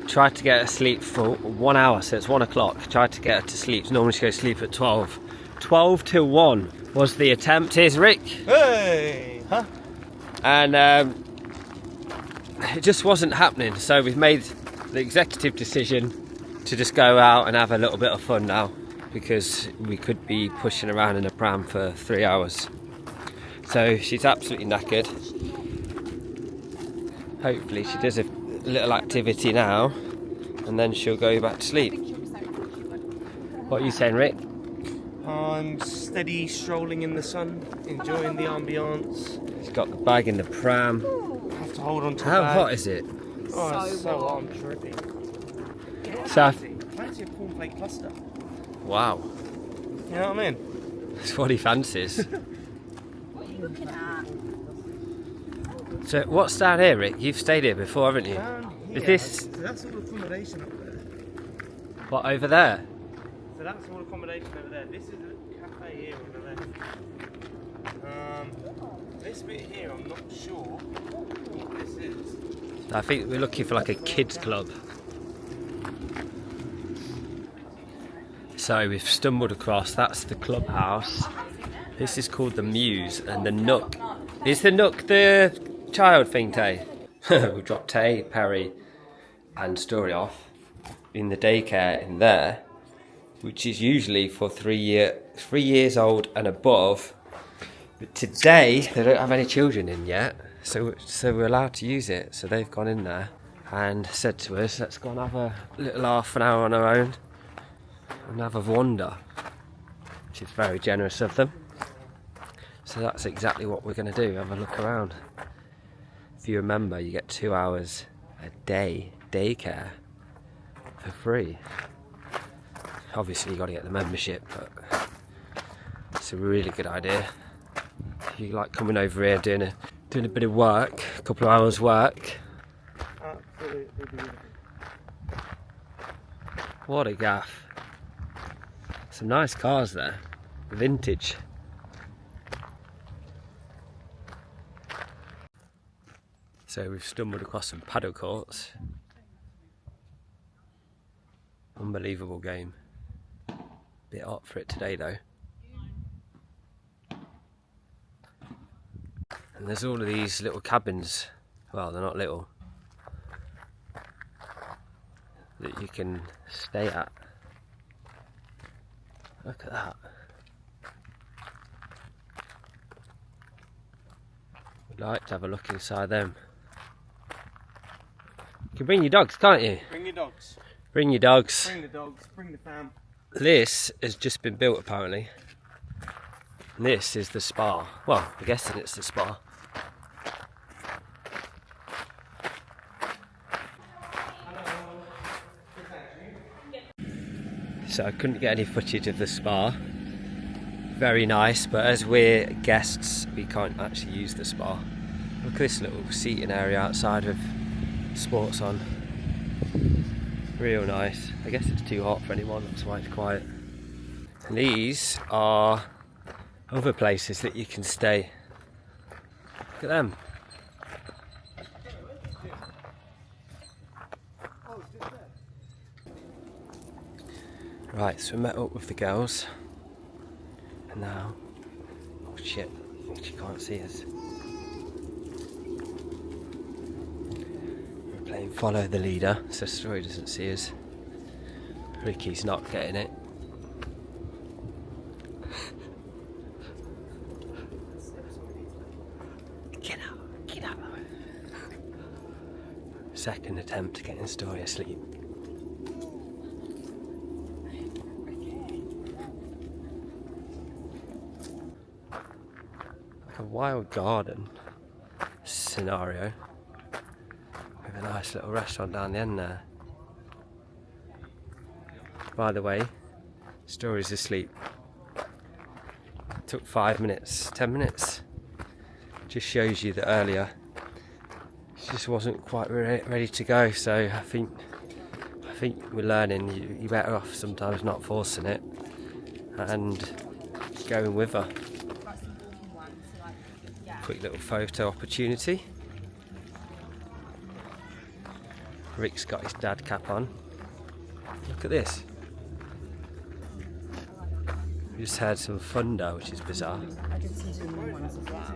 tried to get her to sleep for 1 hour, so it's 1 o'clock. Tried to get her to sleep. Normally she goes to sleep at 12. 12 till 1 was the attempt. Here's Rick. Hey! Huh? And it just wasn't happening. So we've made the executive decision to just go out and have a little bit of fun now, because we could be pushing around in a pram for 3 hours. So she's absolutely knackered. Hopefully she does a little activity now and then she'll go back to sleep. What are you saying, Rick? I'm steady strolling in the sun, enjoying the ambience. He's got the bag in the pram. I have to hold on to How the bag. hot is it? Oh, it's so hot, I'm tripping. So, Fancy a cornflake cluster. wow. You know what I mean? That's what he fancies. What are you looking at? So what's down here, Rick? You've stayed here before, haven't you? Down here, Is this that's all accommodation up there. what over there? So that's all accommodation over there. This is a cafe here on the left. This bit here, I'm not sure what this is. I think we're looking for like a kids club. So we've stumbled across, that's the clubhouse. This is called the Muse, and the Nook. Is the Nook the child thing, Tay? We dropped Tay, Perry and Storie off in the daycare in there, which is usually for 3 years old and above. But today they don't have any children in yet, so we're allowed to use it. So they've gone in there and said to us, let's go and have a little half an hour on our own and have a wander, which is very generous of them. So that's exactly what we're going to do, have a look around. If you remember, you get 2 hours a day daycare for free. Obviously you got to get the membership, but it's a really good idea. If you like coming over here doing a bit of work, a couple of hours work. Absolutely beautiful. What a gaff. Some nice cars there, vintage. So we've stumbled across some paddle courts. Unbelievable game. Bit hot for it today though. And there's all of these little cabins, well they're not little, that you can stay at. Look at that. We'd like to have a look inside them. You can bring your dogs, can't you? Bring your dogs. Bring your dogs. Bring the dogs, bring the fam. This has just been built apparently. And this is the spa. Well, I'm guessing it's the spa. So I couldn't get any footage of the spa. Very nice, but as we're guests, we can't actually use the spa. Look at this little seating area outside with sports on. Real nice. I guess it's too hot for anyone, that's why it's quiet. And these are other places that you can stay. Look at them. Right, so we met up with the girls. And now, oh shit, she can't see us. We're playing follow the leader, so Storie doesn't see us. Ricky's not getting it. Get out. Second attempt at getting Storie asleep. A wild garden scenario with a nice little restaurant down the end there. By the way, Storie's asleep. It took 5 minutes, 10 minutes. Just shows you that earlier she just wasn't quite ready to go. So I think we're learning you're better off sometimes not forcing it and going with her. Quick little photo opportunity. Rick's got his dad cap on. Look at this. We just heard some thunder, which is bizarre. I did see some ones as well.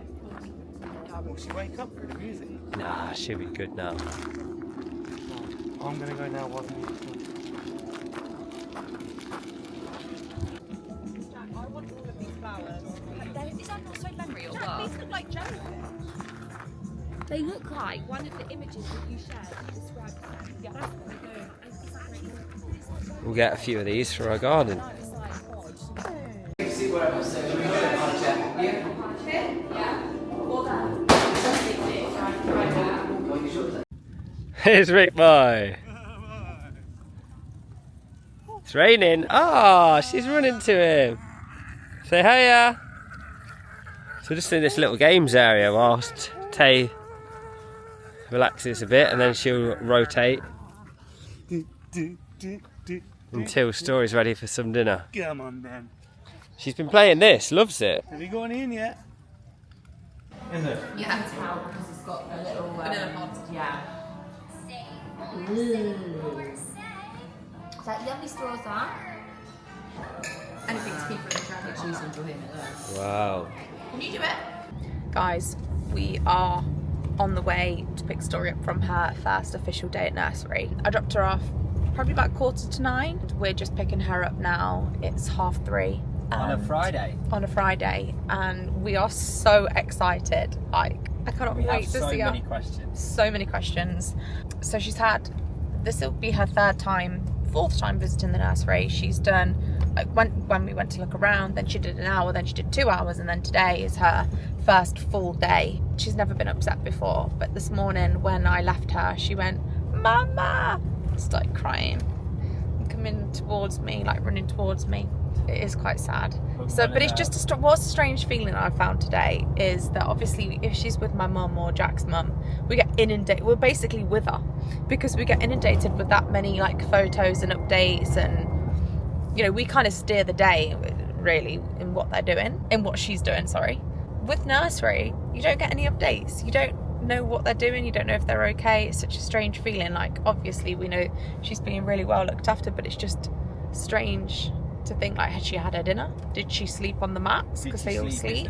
Will she wake up for the music? Nah, she'll be good now. I'm gonna go now, wasn't it? I want all of these flowers. Is that not so memory or what? These look like jellyfish. They look like one of the images that you shared. You described them. Yeah, that's what they do. We'll get a few of these for our garden. It's like odd. Here's Rick Boy. It's raining. Ah, she's running to him. Say hiya. So we're just in this little games area whilst Tay relaxes a bit, and then she'll rotate until Storie's ready for some dinner. Come on then. She's been playing this, loves it. Have you gone in yet? Is it? You have to help because it's got a little vanilla pod. Yeah. That lovely straws are. Anything to keep her in the she's enjoying it though. Wow. Can you do it? Guys, we are on the way to pick Storie up from her first official day at nursery. I dropped her off probably about 8:45. We're just picking her up now. It's 3:30. On a Friday. On a Friday, and we are so excited. Like, I cannot wait to see her. So many questions. So many questions. So she's had, this will be her fourth time visiting the nursery. She's done, like when we went to look around, then she did an hour, then she did 2 hours, and then today is her first full day. She's never been upset before, but this morning when I left her, she went, "Mama!" Started crying and coming towards me, like running towards me. It is quite sad. So, but it's just what's a strange feeling I found today is that obviously if she's with my mum or Jack's mum, we get inundated. We're basically with her because we get inundated with that many like photos and updates, and you know, we kind of steer the day really in what they're doing, in what she's doing. Sorry. With nursery, you don't get any updates. You don't know what they're doing. You don't know if they're okay. It's such a strange feeling. Like, obviously we know she's being really well looked after, but it's just strange to think, like, had she had her dinner? Did she sleep on the mats? Because they all sleep.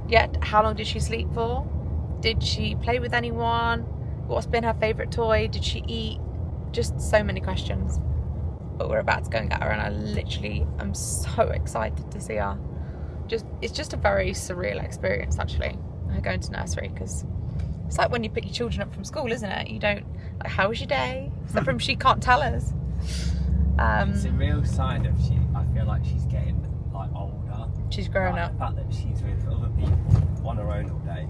Yeah, how long did she sleep for? Did she play with anyone? What's been her favourite toy? Did she eat? Just so many questions. But we're about to go and get her, and I literally am so excited to see her. It's just a very surreal experience, actually, her going to nursery, because it's like when you pick your children up from school, isn't it? You don't, like, how was your day? Except from she can't tell us. It's a real sign of I feel like she's getting like older. She's growing up. The fact that she's with other people on her own all day.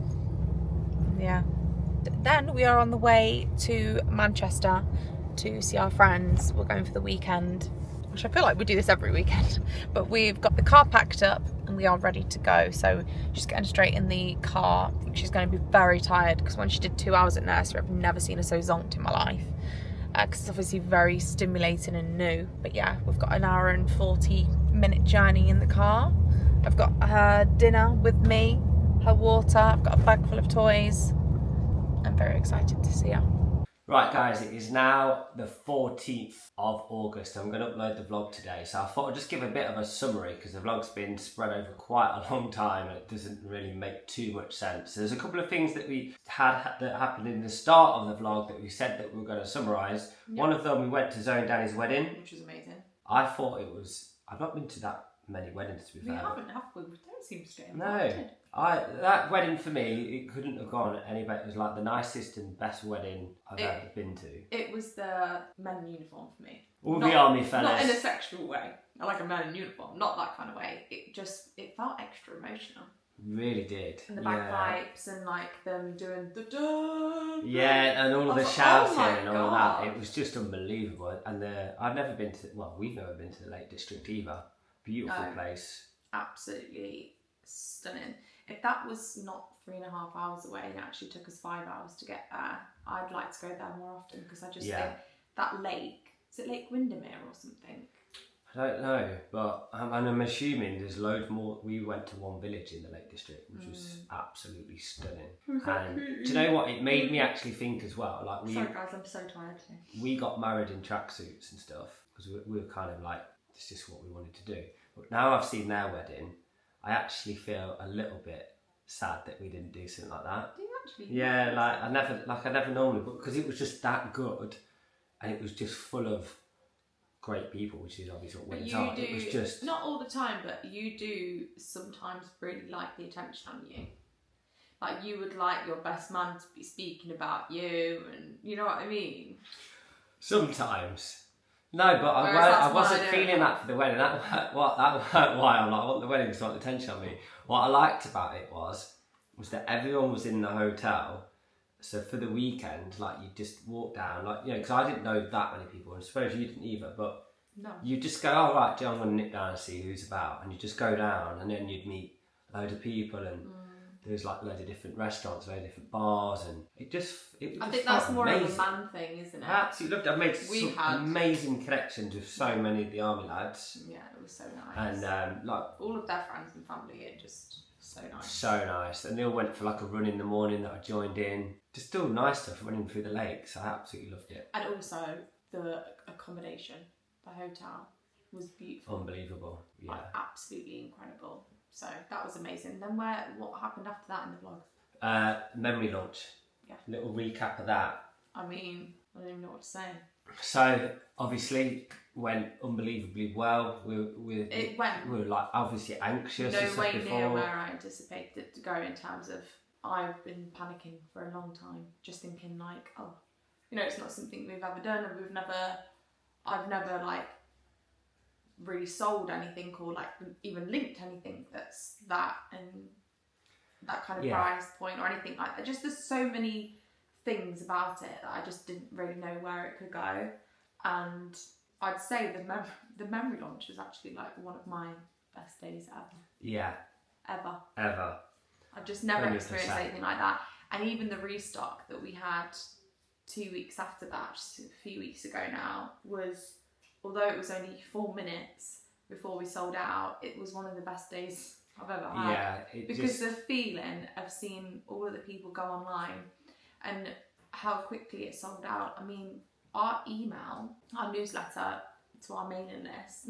Yeah. Then we are on the way to Manchester to see our friends. We're going for the weekend, which I feel like we do this every weekend. But we've got the car packed up and we are ready to go. So she's getting straight in the car. I think she's going to be very tired because when she did 2 hours at nursery, I've never seen her so zonked in my life. Because it's obviously very stimulating and new. But yeah, we've got an hour and 40-minute journey in the car. I've got her dinner with me, her water, I've got a bag full of toys. I'm very excited to see her. Right guys, it is now the 14th of August. I'm going to upload the vlog today, so I thought I'd just give a bit of a summary because the vlog's been spread over quite a long time and it doesn't really make too much sense. So there's a couple of things that we had that happened in the start of the vlog that we said that we were going to summarise. Yep. One of them, we went to Zoe and Danny's wedding. Which was amazing. I thought it was, I've not been to that many weddings to be fair. We haven't, have we? We don't seem to get invited. No. That wedding for me, it couldn't have gone any better. It was like the nicest and best wedding I've ever been to. It was the men in uniform for me. All the army fellas. Not in a sexual way. I like a man in uniform, not that kind of way. It felt extra emotional. Really did. And the bagpipes and like them doing the dun. Yeah, and all of the shouting and all that. It was just unbelievable. And I've never been to, well, we've never been to the Lake District either. Beautiful place. Absolutely stunning. If that was not 3.5 hours away and it actually took us 5 hours to get there, I'd like to go there more often because I just think that lake, is it Lake Windermere or something? I don't know, but I'm assuming there's loads more. We went to one village in the Lake District, which was absolutely stunning. And do you know what? It made me actually think as well. Like sorry guys, I'm so tired today. We got married in tracksuits and stuff because we were kind of like, it's just what we wanted to do. But now I've seen their wedding, I actually feel a little bit sad that we didn't do something like that. Do you actually? Yeah, I never normally, because it was just that good, and it was just full of great people, which is obviously what weddings are. It was just not all the time, but you do sometimes really like the attention on you. Like you would like your best man to be speaking about you, and you know what I mean. sometimes. No, but I wasn't feeling that for the wedding. That weren't why I'm like, I want the wedding because I want the attention on me. What I liked about it was that everyone was in the hotel. So for the weekend, like you just walk down, like, you know, because I didn't know that many people, and I suppose you didn't either, but no. You just go, oh right, I'm going to nip down and see who's about, and you just go down, and then you'd meet a load of people, and there's like loads of different restaurants, loads of different bars, and I think that's more amazing. of a man thing, isn't it? I absolutely loved it. I made some amazing connections with so many of the army lads. Yeah, it was so nice. And like all of their friends and family are just so nice. So nice. And they all went for like a run in the morning that I joined in. Just all nice stuff running through the lakes. I absolutely loved it. And also the accommodation, the hotel was beautiful. Unbelievable. Yeah. Like, absolutely incredible. So that was amazing. Then what happened after that in the vlog? Memory launch. Yeah. Little recap of that. I mean, I don't even know what to say. So obviously went unbelievably well. We were like obviously anxious. No way near where I anticipated it to go in terms of I've been panicking for a long time, just thinking like, oh, you know, it's not something we've ever done, and I've never like really sold anything or like even linked anything that's that and that kind of price point or anything like that. Just there's so many things about it that I just didn't really know where it could go, and I'd say the memory launch was actually like one of my best days ever. Yeah. Ever. I've just never 100%. experienced anything like that. And even the restock that we had 2 weeks after that, just a few weeks ago now, was, although it was only 4 minutes before we sold out, it was one of the best days I've ever had. Yeah. Because the feeling of seeing all of the people go online and how quickly it sold out. I mean, our newsletter to our mailing list,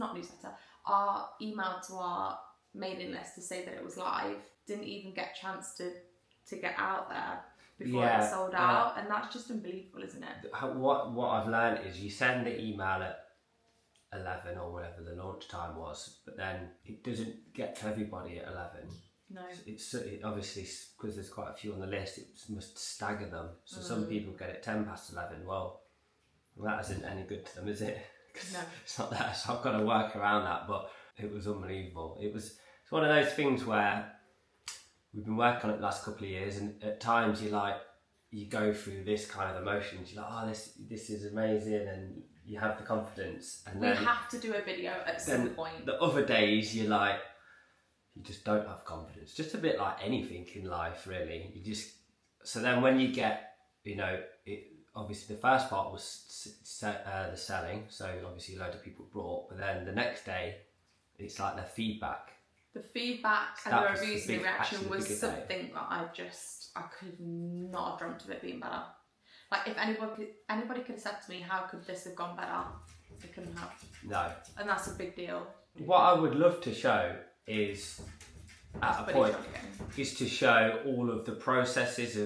our email to our mailing list to say that it was live didn't even get a chance to get out there before it sold out, and that's just unbelievable, isn't it? What I've learned is you send the email at 11 or whatever the launch time was, but then it doesn't get to everybody at 11. No. It obviously, because there's quite a few on the list, it must stagger them. So some people get it 10 past 11. Well, that isn't any good to them, is it? No. It's not that, so I've got to work around that, but it was unbelievable. It's one of those things where we've been working on it the last couple of years, and at times you go through this kind of emotions. You're like, oh, this is amazing, and you have the confidence. And we have to do a video at some point. The other days, you're like, you just don't have confidence. Just a bit like anything in life, really. So then when you get, obviously the first part was the selling. So obviously a load of people brought, but then the next day, it's like the feedback. The feedback and the reviews and the reaction was something that I could not have dreamt of it being better. Like if anybody could have said to me, how could this have gone better? They couldn't have. No. And that's a big deal. What I would love to show is, at a point, is to show all of the processes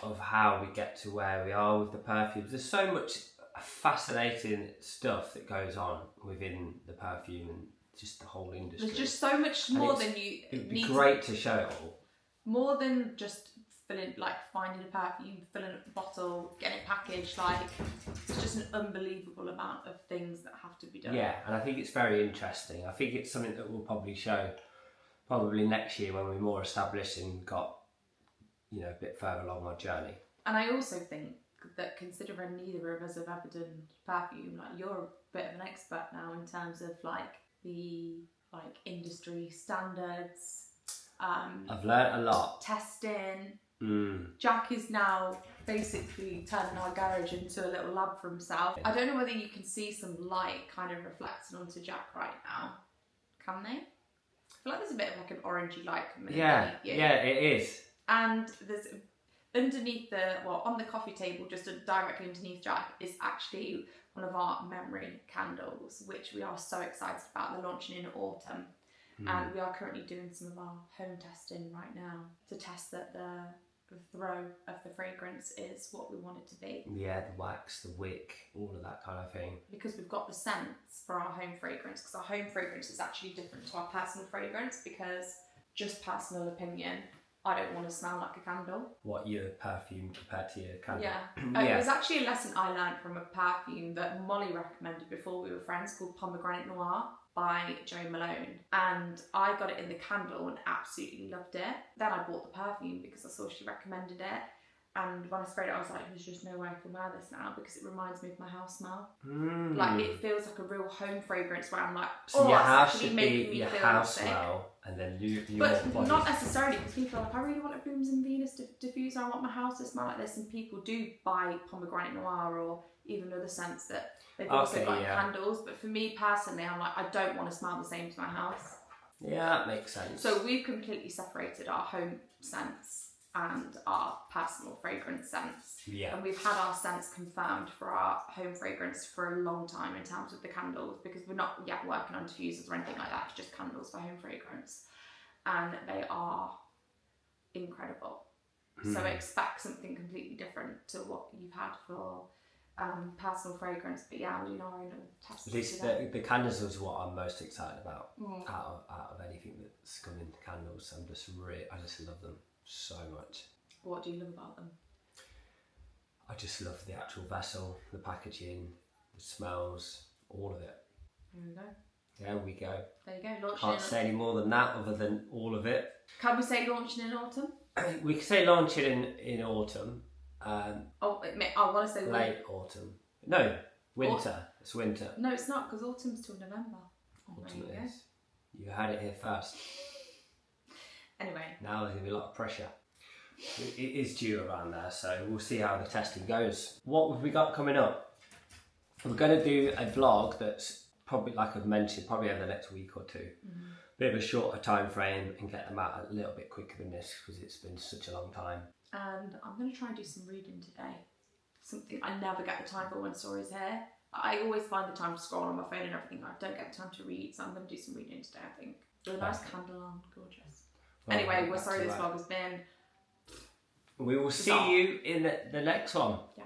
of how we get to where we are with the perfumes. There's so much fascinating stuff that goes on within the perfume and just the whole industry. There's just so much more than you it'd be great to show it all. More than just finding a perfume, filling up the bottle, getting it packaged. It's just an unbelievable amount of things that have to be done. Yeah, and I think it's very interesting. I think it's something that we'll probably show next year when we're more established and got a bit further along our journey. And I also think that considering neither of us have ever done perfume, you're a bit of an expert now in terms of the industry standards. I've learnt a lot. Testing. Jack is now basically turning our garage into a little lab for himself. I don't know whether you can see some light kind of reflecting onto Jack right now. Can they? I feel like there's a bit of an orangey light coming underneath you. Yeah, it is. And there's underneath on the coffee table, just directly underneath Jack, is actually one of our memory candles, which we are so excited about. They're launching in autumn. And we are currently doing some of our home testing right now to test that the throw of the fragrance is what we want it to be. Yeah, the wax, the wick, all of that kind of thing. Because we've got the scents for our home fragrance, because our home fragrance is actually different to our personal fragrance, because, just personal opinion, I don't want to smell like a candle. What, your perfume compared to your candle? Yeah. Yeah. It was actually a lesson I learned from a perfume that Molly recommended before we were friends, called Pomegranate Noir by Jo Malone. And I got it in the candle and absolutely loved it. Then I bought the perfume because I saw she recommended it. And when I sprayed it, I was like, there's just no way I can wear this now because it reminds me of my house smell. Like, it feels like a real home fragrance where I'm like, So your it's house actually should making be me your feel house sick. smell, and then your But body. not necessarily, because people are like, I really want a Blooms and Venus diffuser, I want my house to smell like this, and people do buy Pomegranate Noir or even other scents that they've also got in candles. But for me personally, I'm like, I don't want to smell the same as my house. Yeah, that makes sense. So we've completely separated our home scents and our personal fragrance scents. Yeah. And we've had our scents confirmed for our home fragrance for a long time in terms of the candles, because we're not yet working on diffusers or anything like that. It's just candles for home fragrance. And they are incredible. So expect something completely different to what you've had for personal fragrance. But yeah, we're doing our own little test. The candles is what I'm most excited about out of anything that's come into candles. I just love them so much. What do you love about them? I just love the actual vessel, the packaging, the smells, all of it. There we go. There we go. There you go. Can't say any more than that other than all of it. Can we say launching in autumn? We could say launch it in autumn. I want to say late autumn. No, winter. It's winter. No, it's not, because autumn's till November. Autumn it is. You had it here first. Anyway. Now there's going to be a lot of pressure. It is due around there, so we'll see how the testing goes. What have we got coming up? We're going to do a vlog that's probably, like I've mentioned, probably over the next week or two. Bit of a shorter time frame and get them out a little bit quicker than this because it's been such a long time. And I'm going to try and do some reading today. Something I never get the time for when Storie's here. I always find the time to scroll on my phone and everything. I don't get the time to read, so I'm going to do some reading today, I think. With a nice candle on, gorgeous. Well, anyway, we're sorry this vlog has been... We will see you in the next one. Yeah.